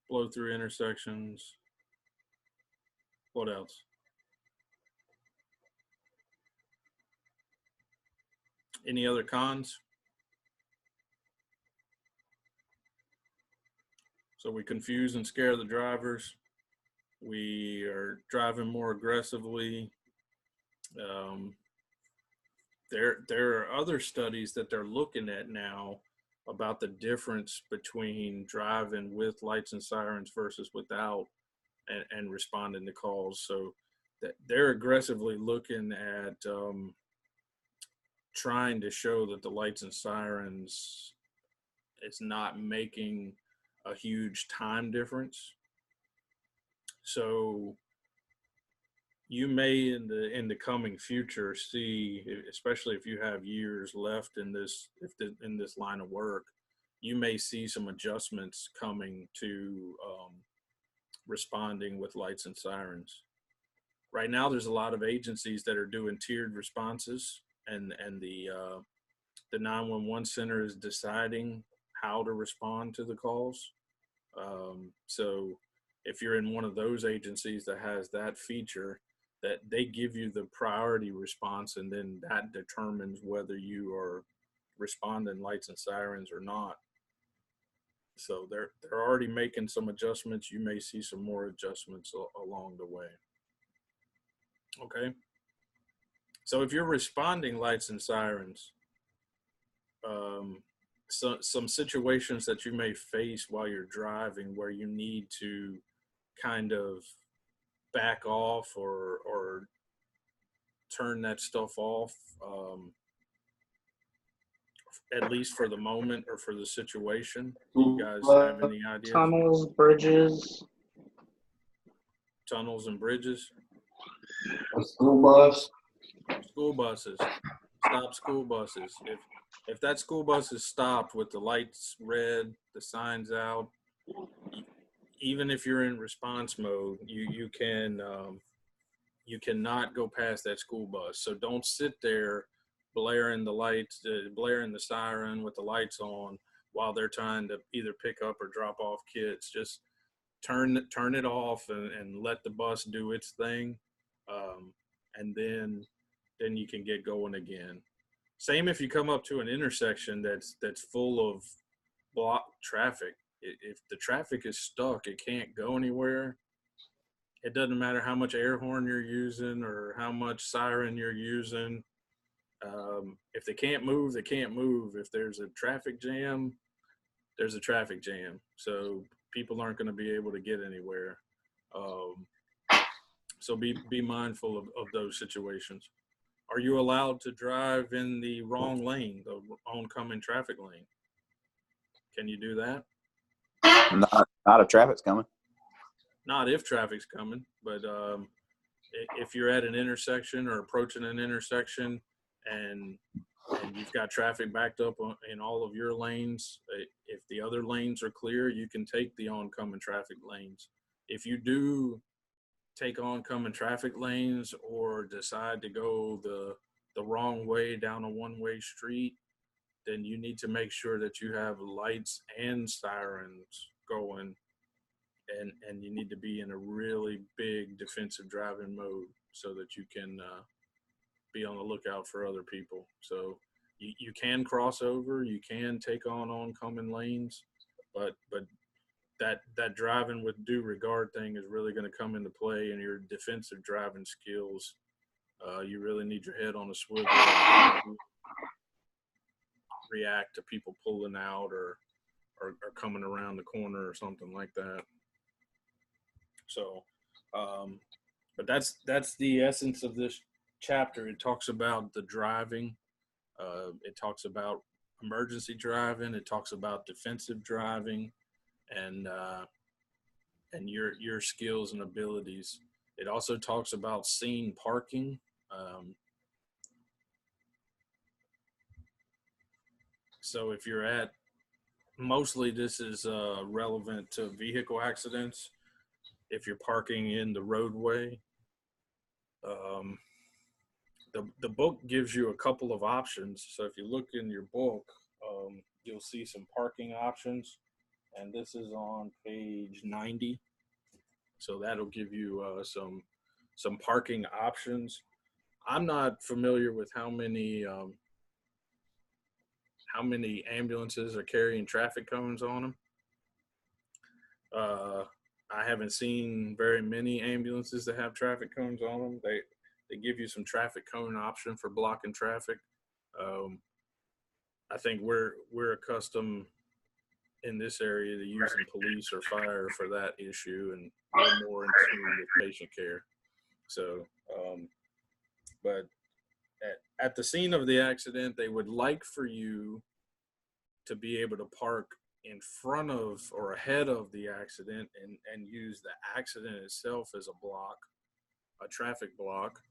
blow through intersections. What else? Any other cons? So we confuse and scare the drivers. We are driving more aggressively. There are other studies that they're looking at now about the difference between driving with lights and sirens versus without, and responding to calls. So that they're aggressively looking at trying to show that the lights and sirens is not making a huge time difference. So you may in the coming future see, especially if you have years left in this in this line of work, you may see some adjustments coming to responding with lights and sirens. Right now, there's a lot of agencies that are doing tiered responses, and the 911 center is deciding how to respond to the calls. So if you're in one of those agencies that has that feature, that they give you the priority response, and then that determines whether you are responding lights and sirens or not. So they're already making some adjustments. You may see some more adjustments along the way. Okay. So if you're responding lights and sirens, some situations that you may face while you're driving where you need to kind of back off or turn that stuff off, at least for the moment or for the situation. You guys have any ideas? Tunnels, bridges. Tunnels and bridges. A school bus. School buses. Stop school buses. If that school bus is stopped with the lights red, the signs out, even if you're in response mode, you cannot go past that school bus. So don't sit there blaring the lights, blaring the siren with the lights on while they're trying to either pick up or drop off kids. Just turn it off and let the bus do its thing, and then you can get going again. Same if you come up to an intersection that's full of blocked traffic. If the traffic is stuck, it can't go anywhere. It doesn't matter how much air horn you're using or how much siren you're using. If they can't move, they can't move. If there's a traffic jam, there's a traffic jam. So people aren't going to be able to get anywhere. So be mindful of those situations. Are you allowed to drive in the wrong lane, the oncoming traffic lane? Can you do that? Not if traffic's coming. Not if traffic's coming, but if you're at an intersection or approaching an intersection and you've got traffic backed up in all of your lanes, if the other lanes are clear, you can take the oncoming traffic lanes. If you do take oncoming traffic lanes or decide to go the wrong way down a one-way street, then you need to make sure that you have lights and sirens going, and you need to be in a really big defensive driving mode so that you can be on the lookout for other people. So you can cross over, you can take on oncoming lanes, but that driving with due regard thing is really going to come into play in your defensive driving skills. You really need your head on a swivel, react to people pulling out or coming around the corner or something like that. So, but that's the essence of this chapter. It talks about the driving. It talks about emergency driving. It talks about defensive driving, and and your skills and abilities. It also talks about scene parking. So if you're at, mostly this is relevant to vehicle accidents. If you're parking in the roadway, the book gives you a couple of options. So if you look in your book, you'll see some parking options, and this is on page 90. So that'll give you some parking options. I'm not familiar with how many ambulances are carrying traffic cones on them. I haven't seen very many ambulances that have traffic cones on them. They give you some traffic cone option for blocking traffic. I think we're accustomed in this area to using police or fire for that issue, and we're more in tune with patient care. So, but at the scene of the accident, they would like for you to be able to park in front of or ahead of the accident and use the accident itself as a block, a traffic block.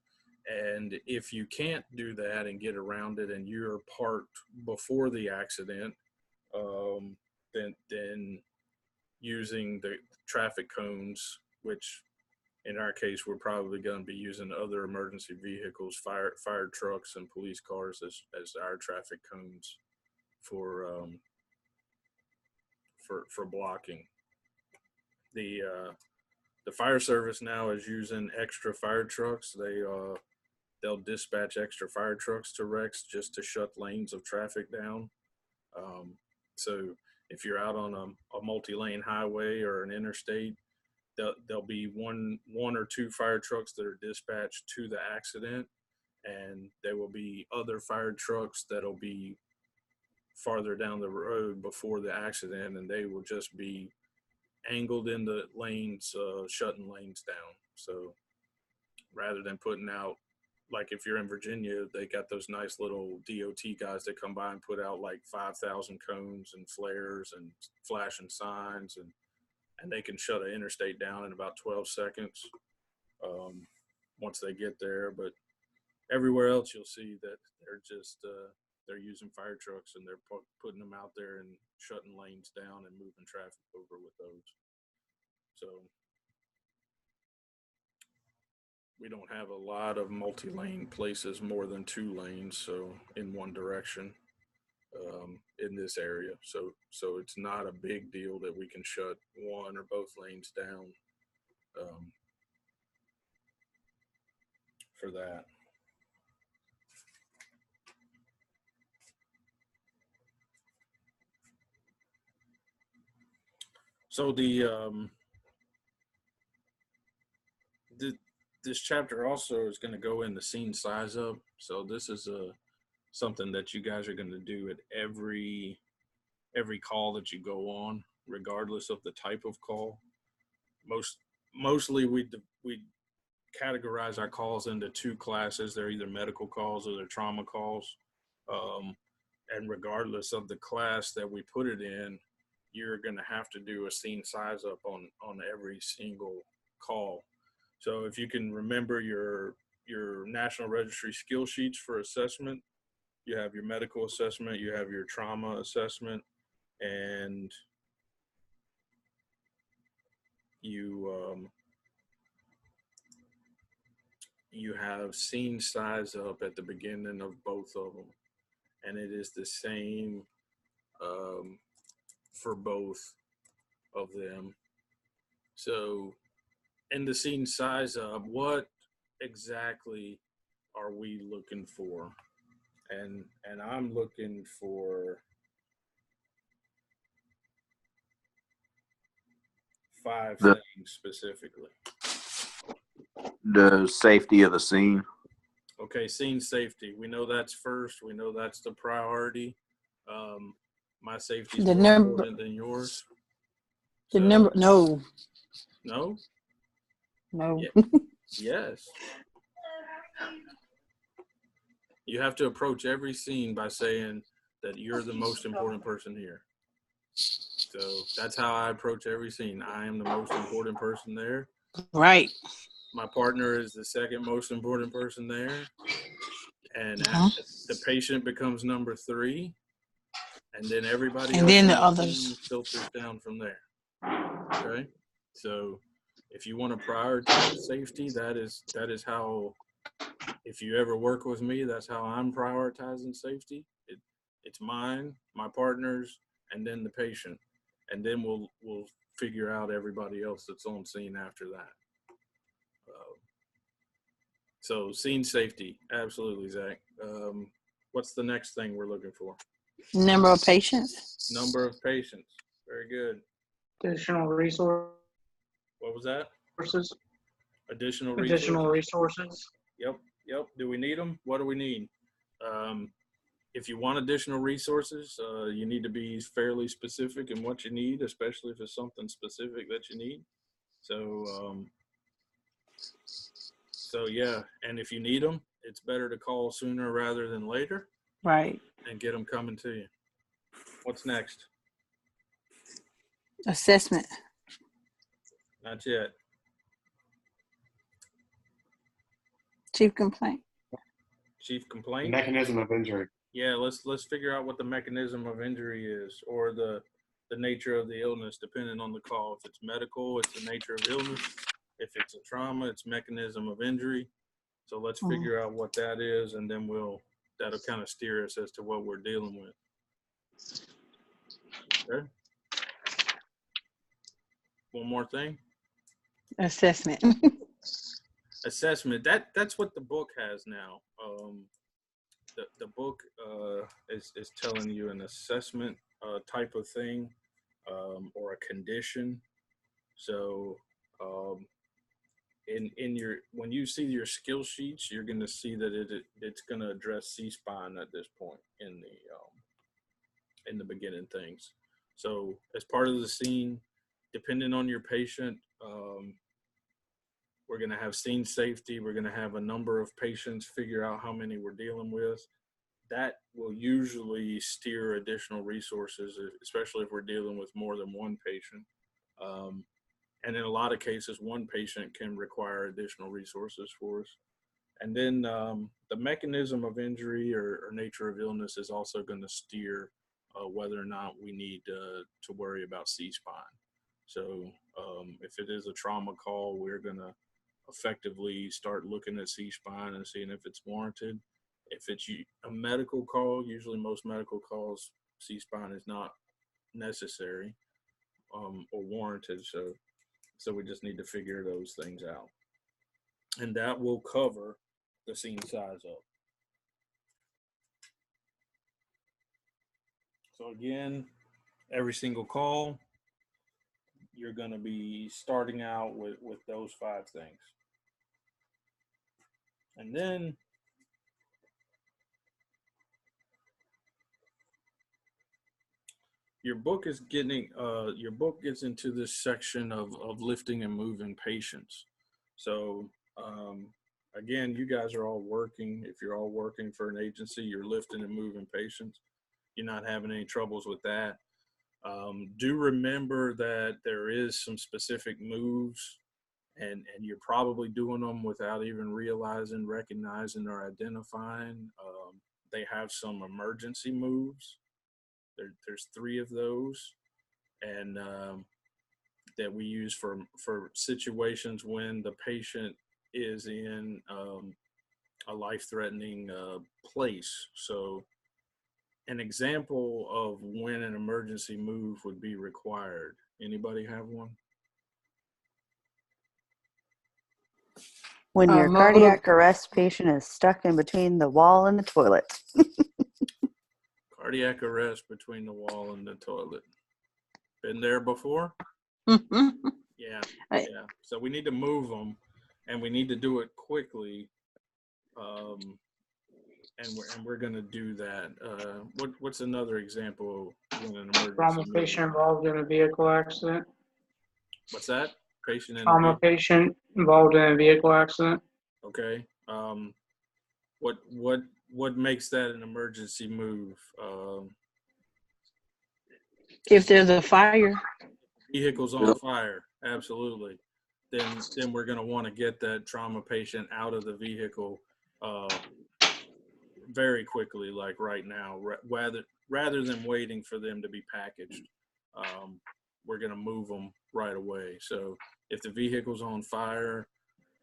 And if you can't do that and get around it and you're parked before the accident, then using the traffic cones, which in our case, we're probably going to be using other emergency vehicles, fire trucks and police cars as our traffic cones for blocking. The fire service now is using extra fire trucks. They'll dispatch extra fire trucks to wrecks just to shut lanes of traffic down. So if you're out on a multi-lane highway or an interstate, there'll be one or two fire trucks that are dispatched to the accident, and there will be other fire trucks that'll be farther down the road before the accident, and they will just be angled in the lanes, shutting lanes down. So rather than putting out, like if you're in Virginia, they got those nice little DOT guys that come by and put out like 5,000 cones and flares and flashing signs, and they can shut an interstate down in about 12 seconds once they get there. But everywhere else, you'll see that they're just they're using fire trucks, and they're putting them out there and shutting lanes down and moving traffic over with those. So we don't have a lot of multi-lane places, more than 2 lanes, so in one direction in this area. So it's not a big deal that we can shut one or both lanes down for that. So this chapter also is going to go into scene size up. So this is something that you guys are going to do at every call that you go on, regardless of the type of call. Mostly we categorize our calls into 2 classes. They're either medical calls or they're trauma calls. And regardless of the class that we put it in, you're going to have to do a scene size up on every single call. So if you can remember your National Registry skill sheets for assessment, you have your medical assessment, you have your trauma assessment, and you have scene size up at the beginning of both of them, and it is the same for both of them. So in the scene size up, what exactly are we looking for? And I'm looking for 5 things specifically. The safety of the scene. Okay, scene safety. We know that's first. We know that's the priority. My safety is more important than yours. The number, no. No? No. Yeah. Yes. You have to approach every scene by saying that you're the most important person here. So that's how I approach every scene. I am the most important person there. Right. My partner is the second most important person there. And Uh-huh. the patient becomes number 3. And then everybody And else then in the the others. scene filters down from there. Okay? So if you want to prioritize safety, that is how, if you ever work with me, that's how I'm prioritizing safety. It's mine, my partners, and then the patient. And then we'll figure out everybody else that's on scene after that. So scene safety, absolutely, Zach. What's the next thing we're looking for? Number of patients. Number of patients. Very good. Additional resources. What was that? Additional Additional resources. resources. Yep. Do we need them? What do we need? If you want additional resources, you need to be fairly specific in what you need, especially if it's something specific that you need. So yeah, and if you need them, it's better to call sooner rather than later Right. and get them coming to you. What's next? Assessment. Not yet. Chief complaint. Chief complaint? Mechanism of injury. Yeah, let's figure out what the mechanism of injury is, or the nature of the illness, depending on the call. If it's medical, it's the nature of illness. If it's a trauma, it's mechanism of injury. So let's figure out what that is, and then that'll kind of steer us as to what we're dealing with. Okay. One more thing. Assessment. Assessment. That's what the book has now. The book is telling you an assessment type of thing, or a condition. So when you see your skill sheets, you're going to see that it's going to address C-spine at this point in the beginning things. So as part of the scene, depending on your patient, we're going to have scene safety. We're going to have a number of patients, figure out how many we're dealing with. That will usually steer additional resources, especially if we're dealing with more than one patient. And in a lot of cases, one patient can require additional resources for us. And then the mechanism of injury or nature of illness is also going to steer whether or not we need to worry about C-spine. So if it is a trauma call, we're going to effectively start looking at C-spine and seeing if it's warranted. If it's a medical call, usually most medical calls, C-spine is not necessary or warranted. So we just need to figure those things out. And that will cover the scene size up. So again, every single call, you're going to be starting out with those 5 things. And then your book gets into this section of lifting and moving patients. So again, you guys are all working. If you're all working for an agency, you're lifting and moving patients. You're not having any troubles with that. Do remember that there is some specific moves, and you're probably doing them without even realizing, recognizing, or identifying. They have some emergency moves. There's 3 of those, and that we use for situations when the patient is in a life-threatening place. So an example of when an emergency move would be required. Anybody have one? When your Mode cardiac arrest patient is stuck in between the wall and the toilet. Cardiac arrest between the wall and the toilet. Been there before? of. Yeah. So we need to move them, and we need to do it quickly. And we're going to do that. What's another example of when an emergency Trauma move? patient involved in a vehicle accident. What's that? Patient in Trauma patient involved in a vehicle accident. Okay. What makes that an emergency move? If there's a fire, Vehicle's on fire, absolutely. Then we're going to want to get that trauma patient out of the vehicle very quickly, like right now, rather than waiting for them to be packaged. We're going to move them right away. So if the vehicle's on fire,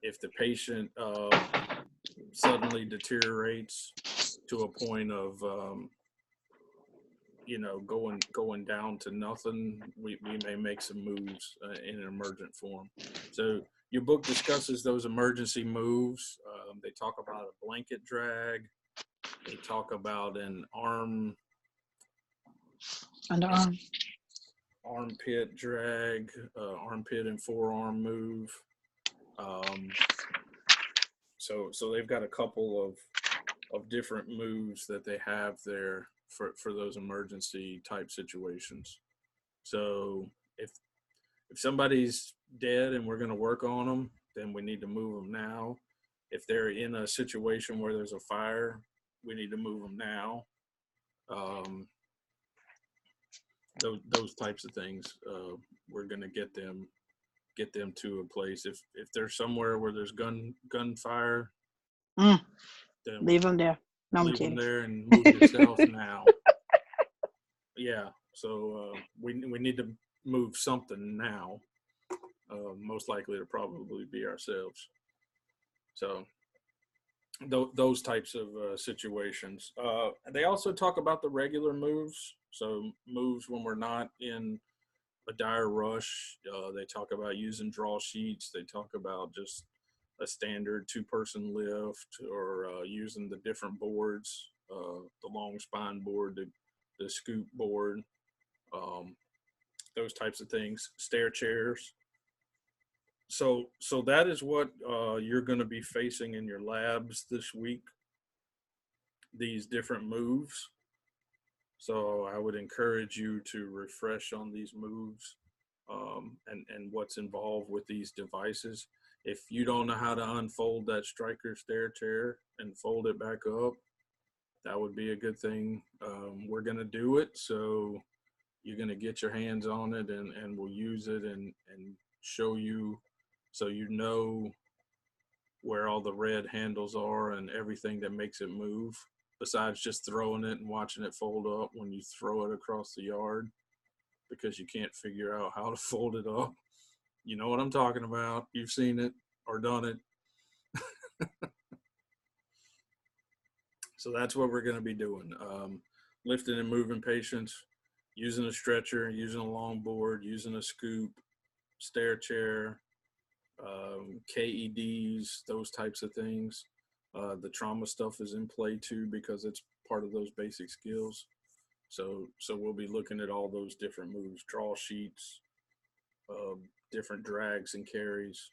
if the patient suddenly deteriorates to a point of going down to nothing, we may make some moves in an emergent form. So your book discusses those emergency moves. They talk about a blanket drag. They talk about an underarm. armpit drag, armpit and forearm move. So they've got a couple of different moves that they have there for those emergency type situations. So if somebody's dead and we're going to work on them, then we need to move them now. If they're in a situation where there's a fire, we need to move them now. Those types of things, we're going to get them to a place. If there's somewhere where there's gunfire, Mm. then Leave them there. No, I'm leave them kidding. there and move yourself now. Yeah, so we need to move something now. Most likely to probably be ourselves. So those types of situations. They also talk about the regular moves. So moves when we're not in a dire rush. They talk about using draw sheets. They talk about just a standard 2-person lift, or using the different boards, the long spine board, the scoop board, those types of things, stair chairs. So that is what you're going to be facing in your labs this week, these different moves. So I would encourage you to refresh on these moves and what's involved with these devices. If you don't know how to unfold that Stryker stair chair and fold it back up, that would be a good thing. We're going to do it, so you're going to get your hands on it, and we'll use it and show you, so you know where all the red handles are and everything that makes it move, besides just throwing it and watching it fold up when you throw it across the yard because you can't figure out how to fold it up. You know what I'm talking about. You've seen it or done it. So that's what we're going to be doing. Lifting and moving patients, using a stretcher, using a long board, using a scoop, stair chair, KEDs, those types of things. The trauma stuff is in play too, because it's part of those basic skills. So we'll be looking at all those different moves, draw sheets, different drags and carries,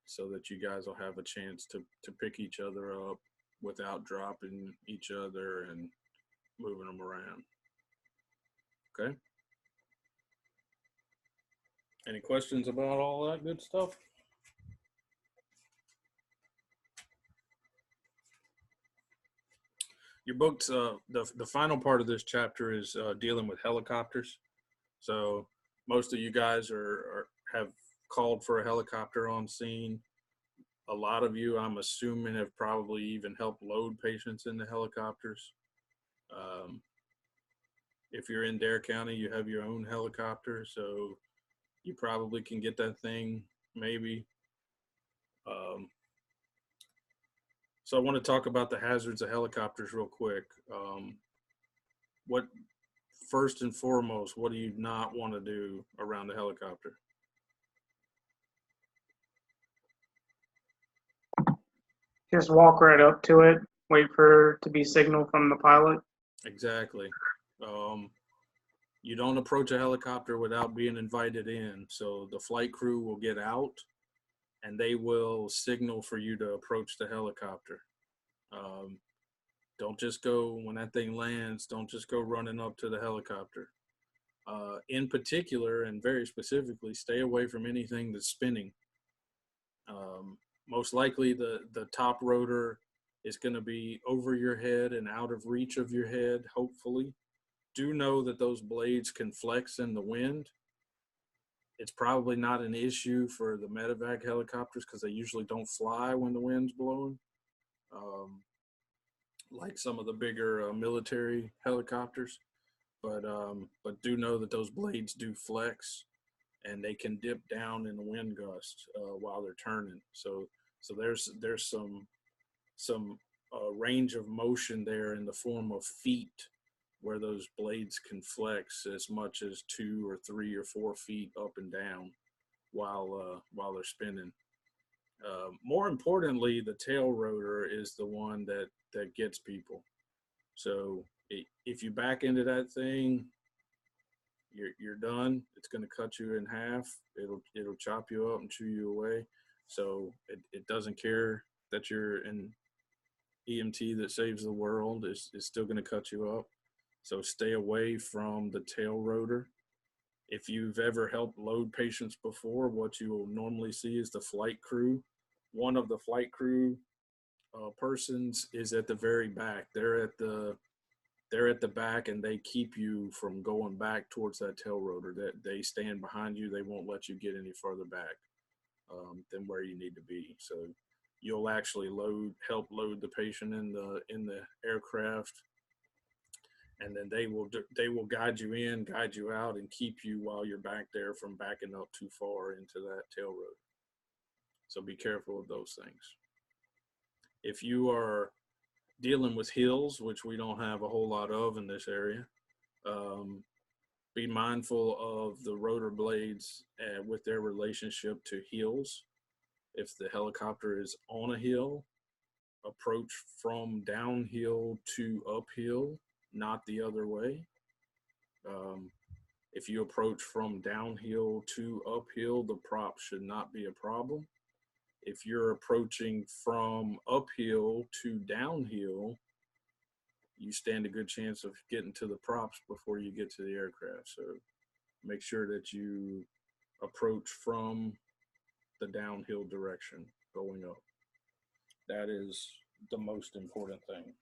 so that you guys will have a chance to pick each other up without dropping each other and moving them around. Okay. Any questions about all that good stuff? Your book's the final part of this chapter is dealing with helicopters. So most of you guys have called for a helicopter on scene. A lot of you, I'm assuming, have probably even helped load patients in the helicopters. If you're in Dare County, you have your own helicopter, so you probably can get that thing, maybe. So I want to talk about the hazards of helicopters real quick. First and foremost, what do you not want to do around the helicopter? Just walk right up to it, wait for it to be signaled from the pilot. Exactly. You don't approach a helicopter without being invited in. So the flight crew will get out and they will signal for you to approach the helicopter. Don't just go, when that thing lands, don't just go running up to the helicopter. In particular, and very specifically, stay away from anything that's spinning. Most likely the top rotor is going to be over your head and out of reach of your head, hopefully. do know that those blades can flex in the wind. It's probably not an issue for the medevac helicopters because they usually don't fly when the wind's blowing, like some of the bigger military helicopters. But do know that those blades do flex, and they can dip down in the wind gust while they're turning. So there's some range of motion there in the form of feet, where those blades can flex as much as 2 or 3 or 4 feet up and down while they're spinning. More importantly, the tail rotor is the one that gets people. So if you back into that thing, you're done. It's going to cut you in half. It'll chop you up and chew you away. So it doesn't care that you're an EMT that saves the world. It's still going to cut you up. So stay away from the tail rotor. If you've ever helped load patients before, what you will normally see is the flight crew. One of the flight crew persons is at the very back. They're at the back, and they keep you from going back towards that tail rotor. That they stand behind you. They won't let you get any further back than where you need to be. So you'll actually help load the patient in the aircraft, and then they will guide you in, guide you out, and keep you while you're back there from backing up too far into that tail rotor. So be careful of those things. If you are dealing with hills, which we don't have a whole lot of in this area, be mindful of the rotor blades with their relationship to hills. If the helicopter is on a hill, approach from downhill to uphill, not the other way. If you approach from downhill to uphill, the prop should not be a problem. If you're approaching from uphill to downhill, you stand a good chance of getting to the props before you get to the aircraft. So make sure that you approach from the downhill direction going up. That is the most important thing.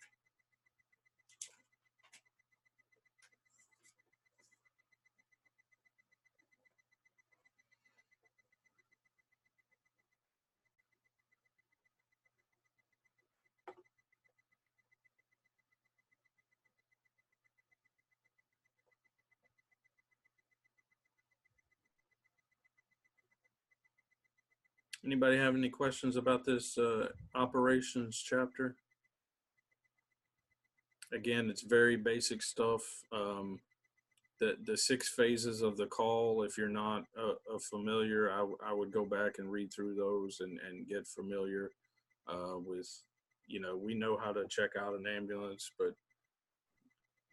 Anybody have any questions about this operations chapter? Again, it's very basic stuff. The 6 phases of the call, if you're not familiar, I would go back and read through those and get familiar with, we know how to check out an ambulance, but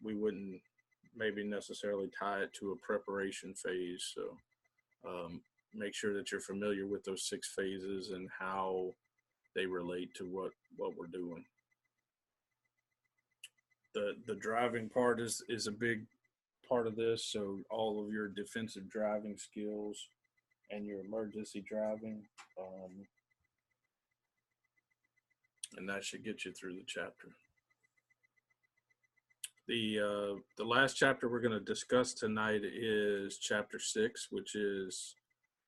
we wouldn't maybe necessarily tie it to a preparation phase. So make sure that you're familiar with those 6 phases and how they relate to what we're doing. The driving part is a big part of this. So all of your defensive driving skills and your emergency driving, and that should get you through the chapter. The last chapter we're going to discuss tonight is chapter 6, which is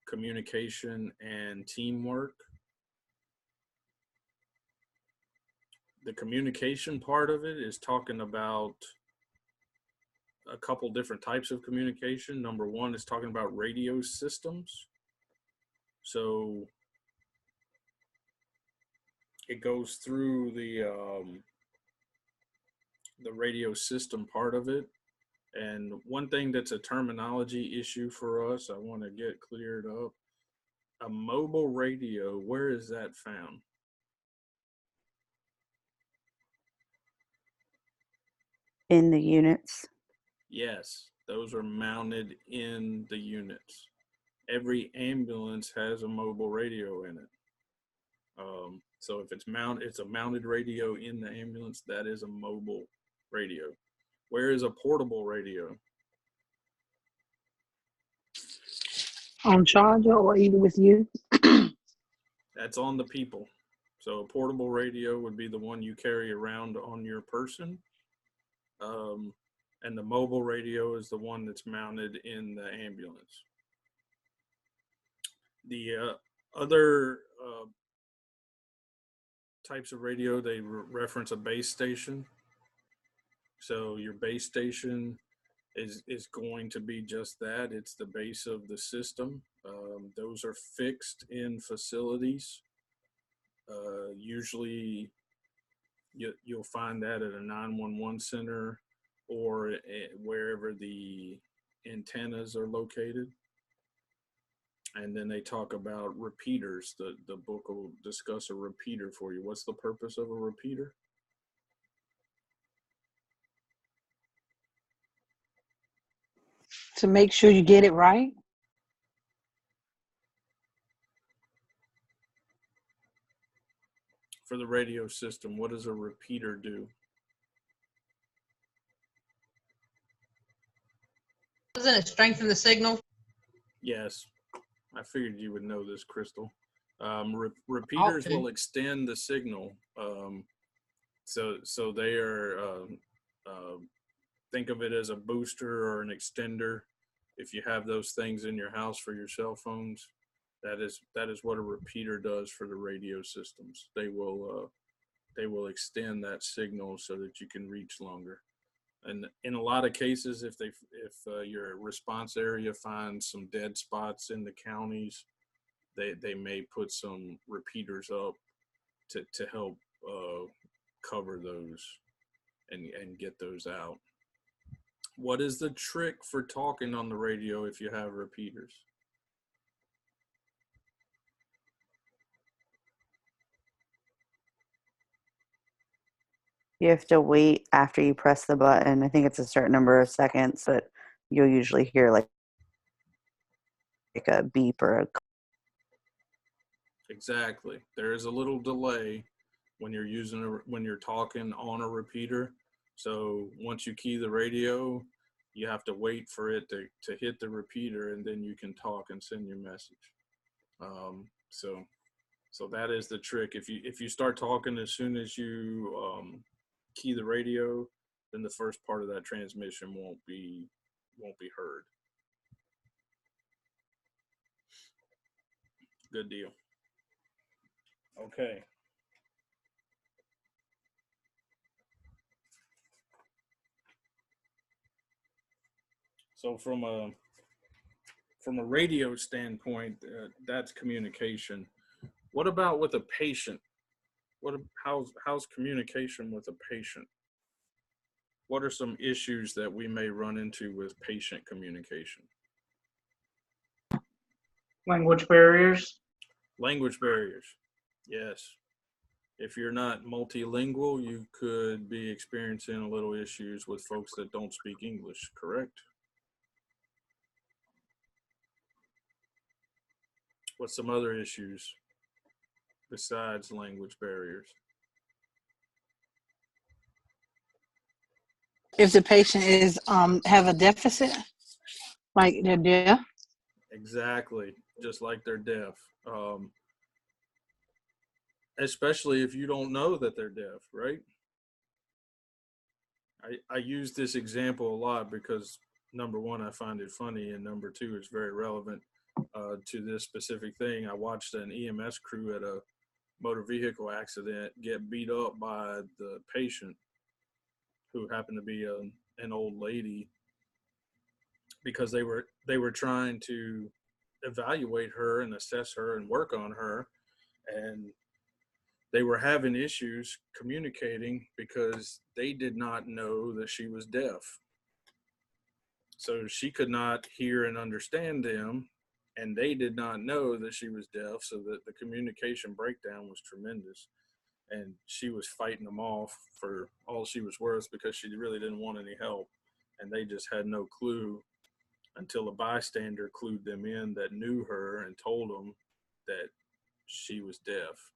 communication and teamwork. The communication part of it is talking about a couple different types of communication. Number 1 is talking about radio systems. So it goes through the radio system part of it. And one thing that's a terminology issue for us, I want to get cleared up. A mobile radio, where is that found? In the units. Yes, those are mounted in the units. Every ambulance has a mobile radio in it. So if it's a mounted radio in the ambulance, that is a mobile radio. Where is a portable radio? On charger or even with you? That's on the people. So a portable radio would be the one you carry around on your person. and the mobile radio is the one that's mounted in the ambulance. The other types of radio, they reference a base station. So your base station is going to be just that. It's the base of the system. Those are fixed in facilities. Usually you'll find that at a 911 center or wherever the antennas are located. And then they talk about repeaters. The book will discuss a repeater for you. What's the purpose of a repeater? To make sure you get it right. For the radio system, what does a repeater do? Doesn't it strengthen the signal? Yes, I figured you would know this, Crystal. Repeaters Okay. will extend the signal. So they are, think of it as a booster or an extender. If you have those things in your house for your cell phones, that is what a repeater does for the radio systems. They will extend that signal so that you can reach longer. And in a lot of cases, if your response area finds some dead spots in the counties, they may put some repeaters up to help cover those and get those out. What is the trick for talking on the radio if you have repeaters? You have to wait after you press the button. I think it's a certain number of seconds that you'll usually hear like a beep or a. Exactly. There is a little delay when you're when you're talking on a repeater. So once you key the radio, you have to wait for it to hit the repeater, and then you can talk and send your message. So that is the trick. If you start talking as soon as you key the radio, then the first part of that transmission won't be heard. Good deal. Okay. So from a radio standpoint, that's communication. What about with a patient? How's communication with a patient? What are some issues that we may run into with patient communication? Language barriers. Language barriers. Yes. If you're not multilingual, you could be experiencing a little issues with folks that don't speak English, correct? What's some other issues besides language barriers? If the patient is have a deficit, like they're deaf. Exactly, just like they're deaf. Especially if you don't know that they're deaf, right? I use this example a lot because number one, I find it funny, and number two, it's very relevant to this specific thing. I watched an EMS crew at a motor vehicle accident get beat up by the patient, who happened to be an old lady, because they were trying to evaluate her and assess her and work on her, and they were having issues communicating because they did not know that she was deaf. So she could not hear and understand them, and they did not know that she was deaf, so that the communication breakdown was tremendous. And she was fighting them off for all she was worth because she really didn't want any help. And they just had no clue until a bystander clued them in that knew her and told them that she was deaf.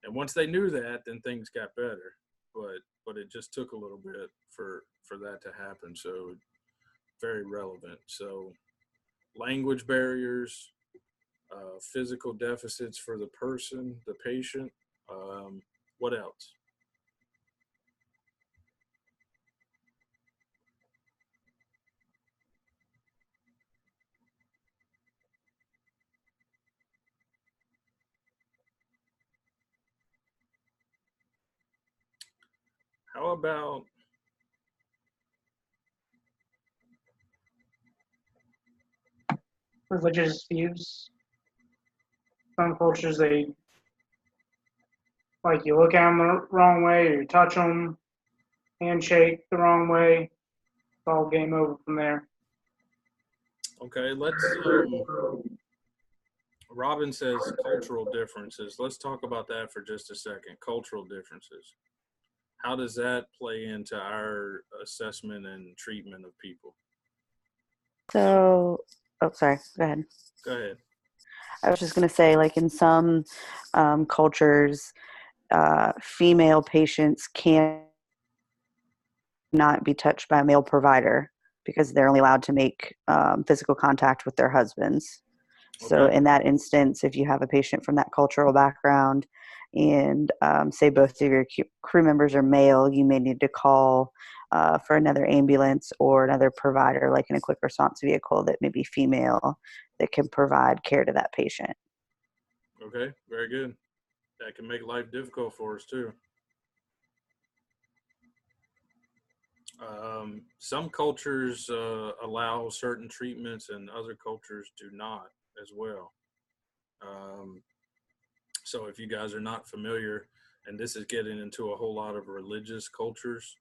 And once they knew that, then things got better. But it just took a little bit for that to happen. So very relevant. So language barriers, physical deficits for the person, the patient. What else? How about Religious views. Some cultures, they like you look at them the wrong way, or you touch them, handshake the wrong way. It's all game over from there. okay? Robin says cultural differences. Let's talk about that for just a second. Cultural differences. How does that play into our assessment and treatment of people? So, oh, sorry. Go ahead. Go ahead. I was just going to say, like in some cultures, female patients cannot be touched by a male provider because they're only allowed to make physical contact with their husbands. So Okay. in that instance, if you have a patient from that cultural background and say both of your crew members are male, you may need to call for another ambulance or another provider, like in a quick response vehicle that may be female, that can provide care to that patient. Okay, very good. That can make life difficult for us too. Some cultures allow certain treatments and other cultures do not as well. So if you guys are not familiar, and this is getting into a whole lot of religious cultures,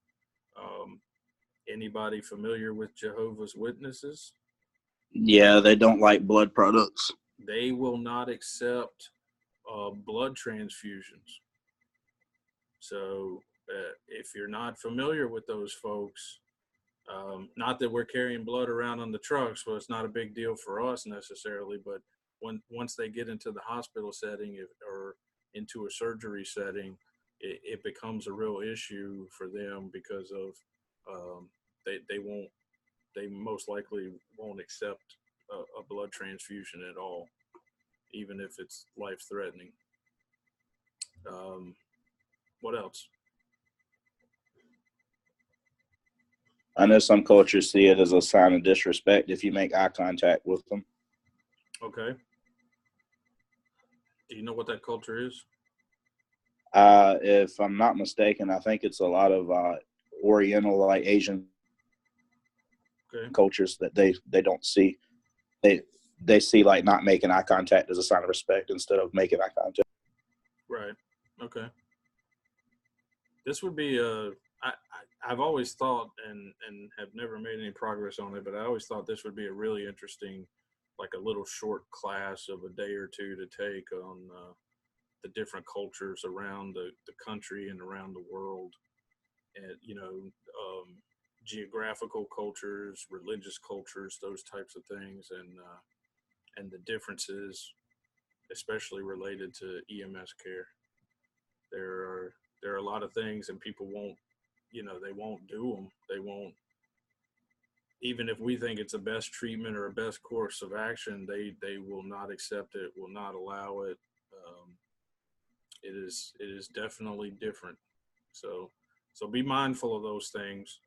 anybody familiar with Jehovah's Witnesses? Yeah, they don't like blood products. They will not accept blood transfusions. So if you're not familiar with those folks, not that we're carrying blood around on the trucks, so it's not a big deal for us necessarily, but once they get into the hospital setting or into a surgery setting, it becomes a real issue for them because of they most likely won't accept a blood transfusion at all, even if it's life-threatening. What else? I know some cultures see it as a sign of disrespect if you make eye contact with them. Okay. Do you know what that culture is? If I'm not mistaken, I think it's a lot of Oriental, like Asian cultures that they don't see. They see like not making eye contact as a sign of respect instead of making eye contact. Right. Okay. This would be I've always thought and have never made any progress on it, but I always thought this would be a really interesting, like a little short class of a day or two to take on the different cultures around the country and around the world, and geographical cultures, religious cultures, those types of things, and the differences, especially related to EMS care. There are a lot of things, and people won't, they won't do them. They won't, even if we think it's the best treatment or a best course of action, they will not accept it, will not allow it. It is definitely different. So be mindful of those things.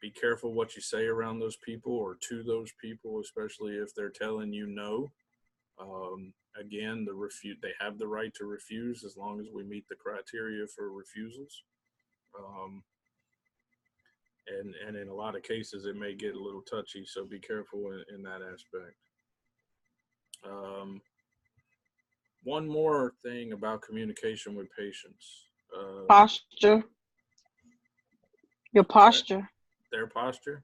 Be careful what you say around those people or to those people, especially if they're telling you no. Again, they have the right to refuse as long as we meet the criteria for refusals. And in a lot of cases, it may get a little touchy, so be careful in that aspect. One more thing about communication with patients. Posture. Your posture. Their posture?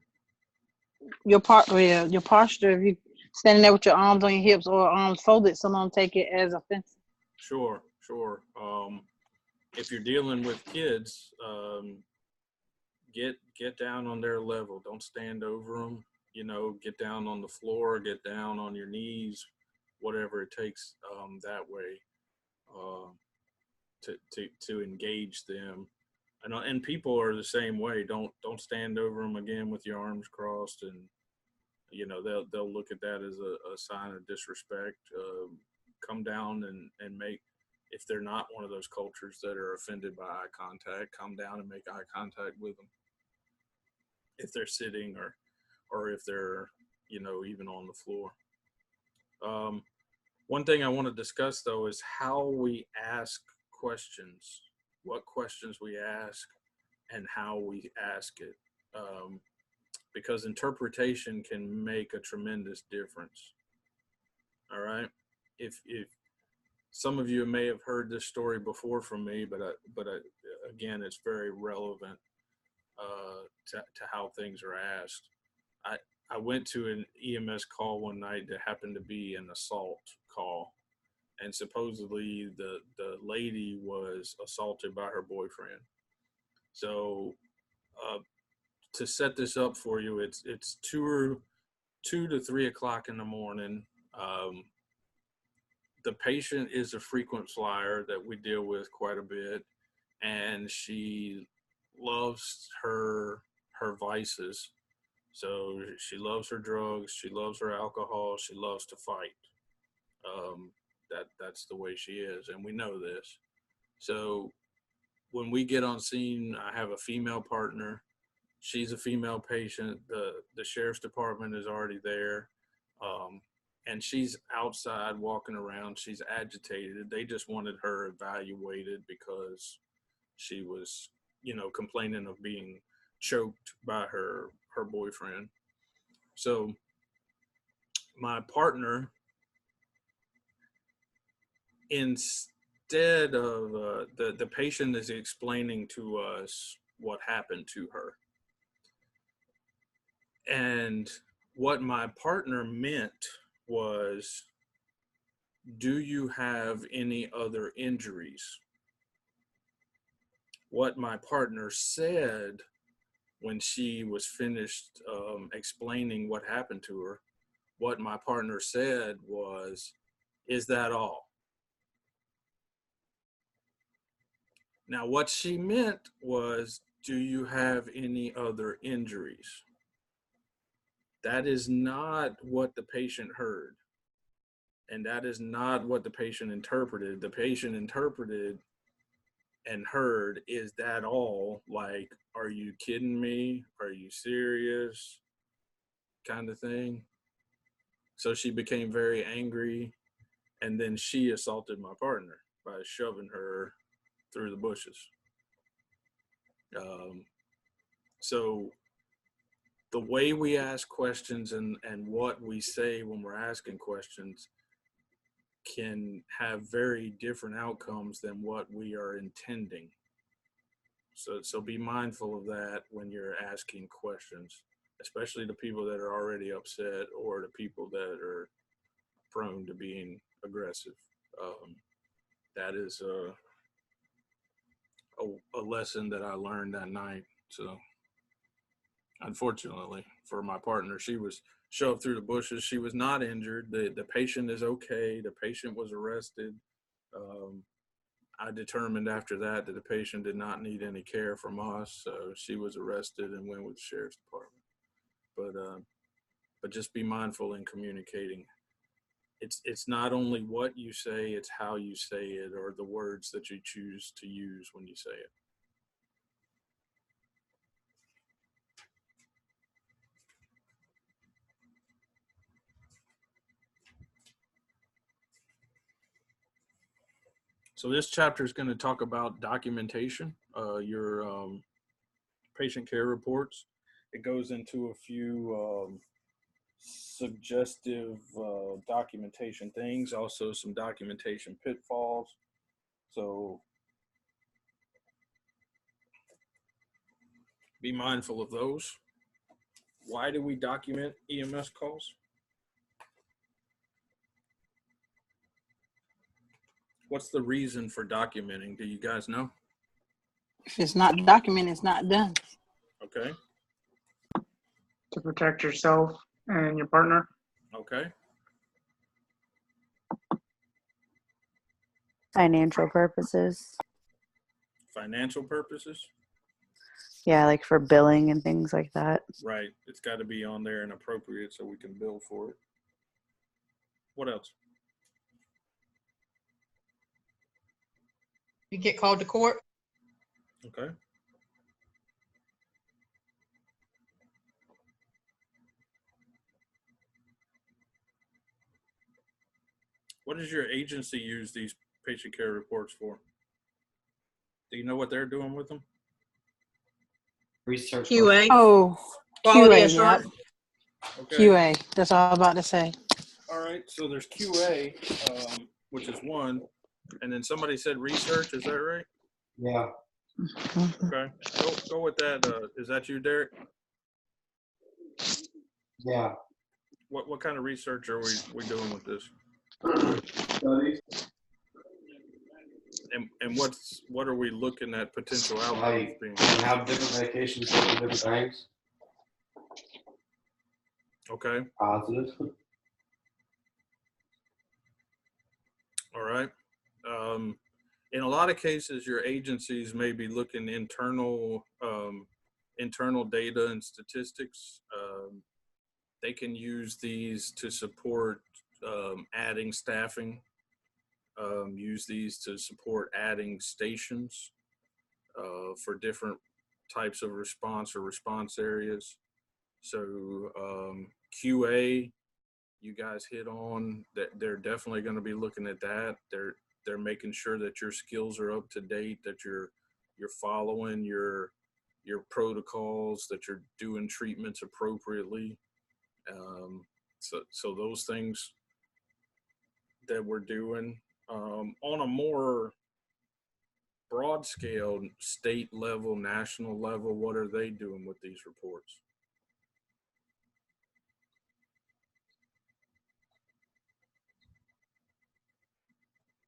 Your posture. If you standing there with your arms on your hips or arms folded, someone take it as offensive. Sure. If you're dealing with kids, get down on their level. Don't stand over them. Get down on the floor, get down on your knees, whatever it takes that way to engage them. And people are the same way. Don't stand over them again with your arms crossed, and they'll look at that as a sign of disrespect. Come down and make, if they're not one of those cultures that are offended by eye contact, come down and make eye contact with them if they're sitting or if they're even on the floor. One thing I want to discuss though is how we ask questions what questions we ask and how we ask it. Because interpretation can make a tremendous difference. All right. If some of you may have heard this story before from me, but again, it's very relevant to how things are asked. I went to an EMS call one night that happened to be an assault call, and supposedly the lady was assaulted by her boyfriend. So to set this up for you, it's 2 to 3 o'clock in the morning. The patient is a frequent flyer that we deal with quite a bit, and she loves her vices. So she loves her drugs, she loves her alcohol, she loves to fight. That's the way she is, and we know this. So when we get on scene, I have a female partner. She's a female patient. The sheriff's department is already there. And she's outside walking around. She's agitated. They just wanted her evaluated because she was, complaining of being choked by her boyfriend. So my partner, instead of the patient is explaining to us what happened to her. And what my partner meant was, do you have any other injuries? What my partner said when she was finished explaining what happened to her, what my partner said was, is that all? Now, what she meant was, do you have any other injuries? That is not what the patient heard. And that is not what the patient interpreted. The patient interpreted and heard, is that all? Like, are you kidding me? Are you serious? Kind of thing. So she became very angry, and then she assaulted my partner by shoving her through the bushes. So the way we ask questions and what we say when we're asking questions can have very different outcomes than what we are intending. So be mindful of that when you're asking questions, especially the people that are already upset or the people that are prone to being aggressive. That is a lesson that I learned that night. So unfortunately for my partner, she was shoved through the bushes. She was not injured. The patient is okay. The patient was arrested. I determined after that the patient did not need any care from us. So she was arrested and went with the sheriff's department. But just be mindful in communicating. It's not only what you say, it's how you say it, or the words that you choose to use when you say it. So this chapter is going to talk about documentation, your patient care reports. It goes into a few suggestive documentation things, also some documentation pitfalls. So be mindful of those. Why do we document EMS calls? What's the reason for documenting? Do you guys know? If it's not documented, it's not done. Okay. To protect yourself and your partner. Okay. Financial purposes. Financial purposes? Yeah, like for billing and things like that. Right. It's got to be on there and appropriate so we can bill for it. What else? You get called to court? Okay. What does your agency use these patient care reports for? Do you know what they're doing with them? Research. QA. Oh, Quality QA, assurance. yep. Okay. QA. That's all I was about to say. All right. So there's QA, which is one, and then somebody said research. Is that right? Yeah. Okay. Go with that. Is that you, Derek? Yeah. What kind of research are we doing with this? Studies. And what are we looking at potential outcomes Like being? how different medications work for different things. Okay. Positive. All right. In a lot of cases, your agencies may be looking internal data and statistics. They can use these to support adding staffing. Use these to support adding stations for different types of response or response areas. So QA, you guys hit on that. They're definitely going to be looking at that. They're making sure that your skills are up to date, that you're following your protocols, that you're doing treatments appropriately. So those things that we're doing on a more broad scale, state level, national level, what are they doing with these reports?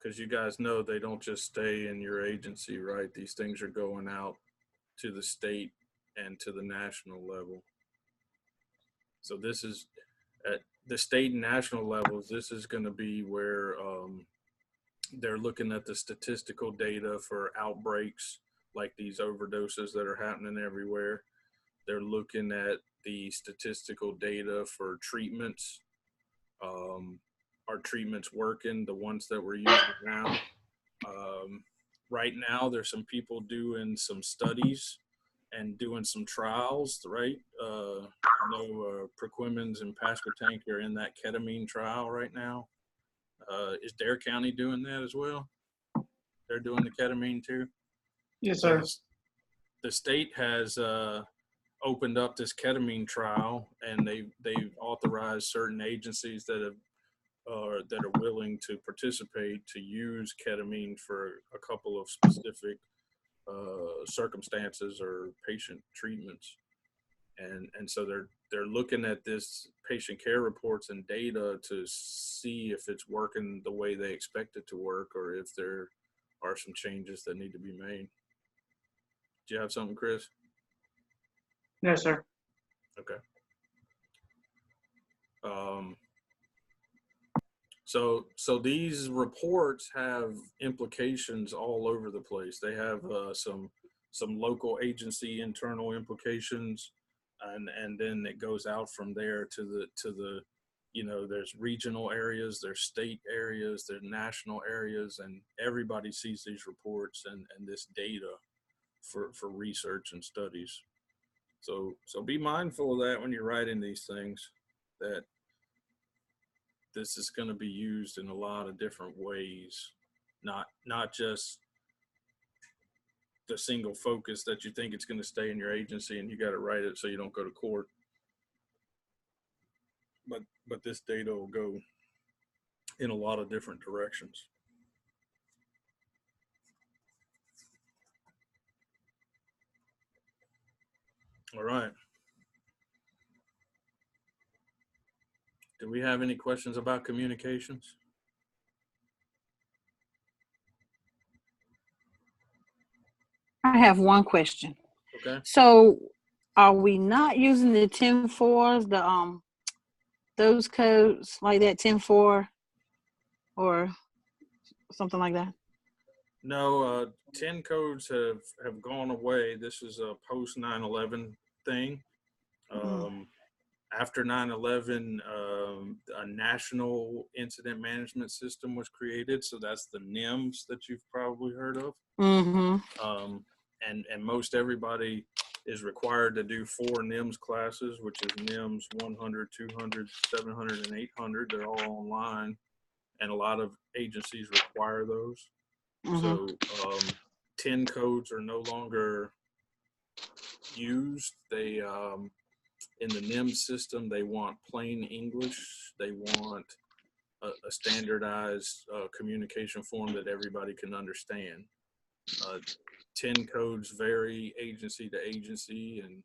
Because you guys know they don't just stay in your agency, right? These things are going out to the state and to the national level. So this is at the state and national levels. This is going to be where they're looking at the statistical data for outbreaks like these overdoses that are happening everywhere. They're looking at the statistical data for treatments. Are treatments working, the ones that we're using now? Right now, there's some people doing some studies and doing some trials, right? I know Perquimans and Pasquotank are in that ketamine trial right now. Is Dare County doing that as well? They're doing the ketamine too? Yes, sir. The state has opened up this ketamine trial, and they've authorized certain agencies that are willing to participate to use ketamine for a couple of specific circumstances or patient treatments. And so they're looking at this patient care reports and data to see if it's working the way they expect it to work, or if there are some changes that need to be made. Do you have something, Chris? No, sir. Okay. So these reports have implications all over the place. They have some local agency internal implications, and then it goes out from there to the there's regional areas, there's state areas, there's national areas, and everybody sees these reports and this data for research and studies. So be mindful of that when you're writing these things, that this is going to be used in a lot of different ways, not just the single focus that you think it's going to stay in your agency and you got to write it so you don't go to court. But this data will go in a lot of different directions. All right. Do we have any questions about communications? I have one question. Okay. So are we not using the 10-4s, those codes like that, 10-4 or something like that? No, 10 codes have gone away. This is a post 9/11 thing. After 9/11, a national incident management system was created. So that's the NIMS that you've probably heard of. Mm-hmm. And most everybody is required to do 4 NIMS classes, which is NIMS 100, 200, 700, and 800. They're all online, and a lot of agencies require those. Mm-hmm. So 10 codes are no longer used. They, in the NIMS system, they want plain English. They want a standardized communication form that everybody can understand. 10 codes vary agency to agency and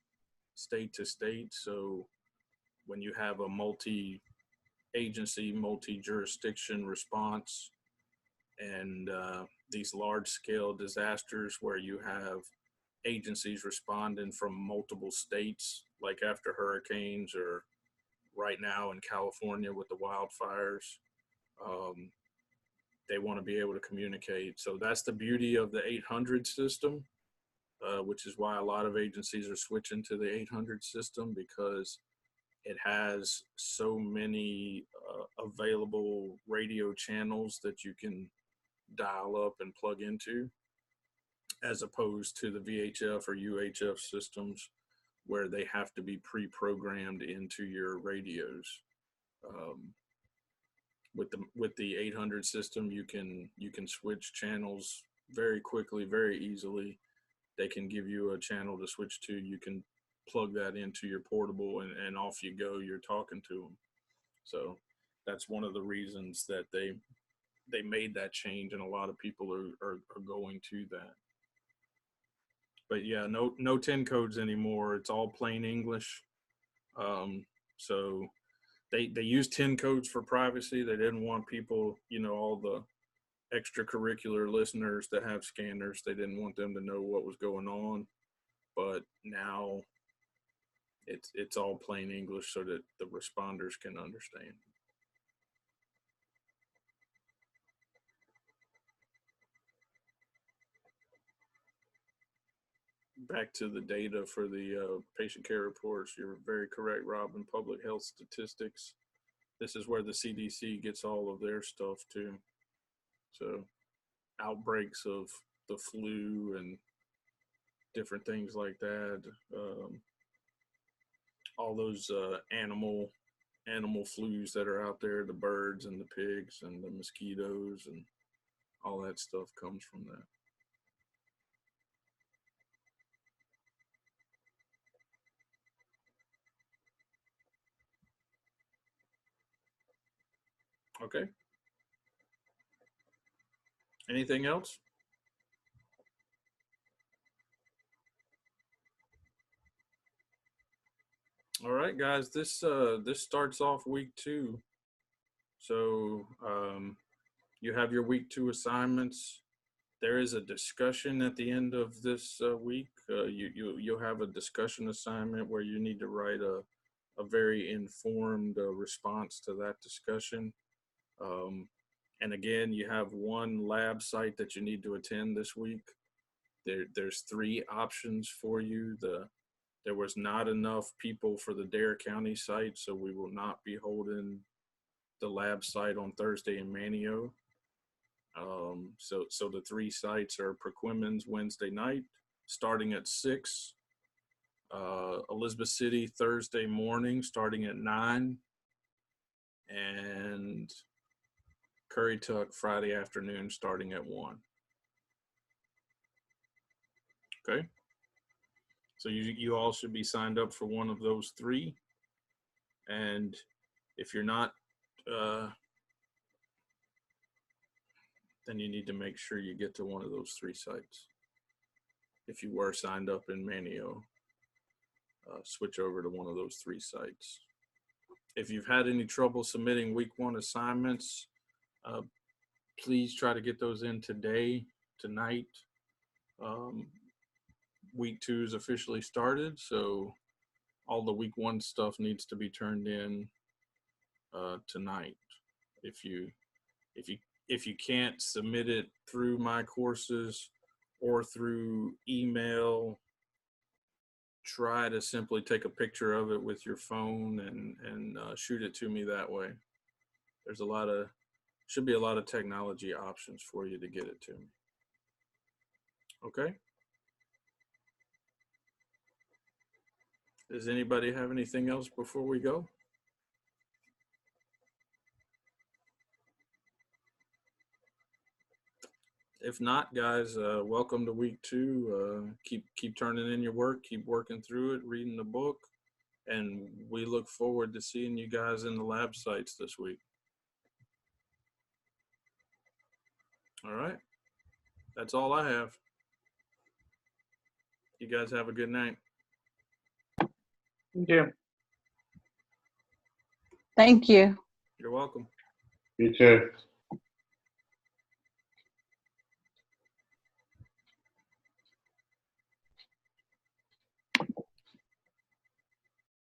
state to state. So when you have a multi-agency, multi-jurisdiction response and these large-scale disasters where you have agencies responding from multiple states, like after hurricanes or right now in California with the wildfires, they want to be able to communicate. So that's the beauty of the 800 system, which is why a lot of agencies are switching to the 800 system, because it has so many available radio channels that you can dial up and plug into, as opposed to the VHF or UHF systems where they have to be pre-programmed into your radios. With the 800 system, you can switch channels very quickly, very easily. They can give you a channel to switch to. You can plug that into your portable and off you go. You're talking to them. So that's one of the reasons that they made that change, and a lot of people are going to that. But yeah, no 10 codes anymore. It's all plain English. So they used 10 codes for privacy. They didn't want people, all the extracurricular listeners that have scanners. They didn't want them to know what was going on. But now it's all plain English so that the responders can understand. Back to the data for the patient care reports, you're very correct, Rob. In public health statistics, this is where the CDC gets all of their stuff too. So outbreaks of the flu and different things like that, all those animal flus that are out there, the birds and the pigs and the mosquitoes and all that stuff comes from that. Okay. Anything else? All right, guys, this starts off week 2. So you have your week 2 assignments. There is a discussion at the end of this week. You'll have a discussion assignment where you need to write a very informed response to that discussion. And again, you have one lab site that you need to attend this week. There's 3 options for you. There was not enough people for the Dare County site, so we will not be holding the lab site on Thursday in Manio. So the 3 sites are Perquimans Wednesday night, starting at 6. Elizabeth City Thursday morning, starting at 9. And Currituck Friday afternoon, starting at 1. Okay. So you all should be signed up for one of those 3. And if you're not, then you need to make sure you get to one of those 3 sites. If you were signed up in Manio, switch over to one of those 3 sites. If you've had any trouble submitting week 1 assignments, please try to get those in tonight. Week 2 is officially started, so all the week 1 stuff needs to be turned in tonight. If you can't submit it through my courses or through email, try to simply take a picture of it with your phone and shoot it to me that way. There's should be a lot of technology options for you to get it to me. Okay. Does anybody have anything else before we go? if not, guys, welcome to week 2. Keep turning in your work, keep working through it, reading the book, and we look forward to seeing you guys in the lab sites this week. All right. That's all I have. You guys have a good night. Thank you. Thank you. You're welcome. You too.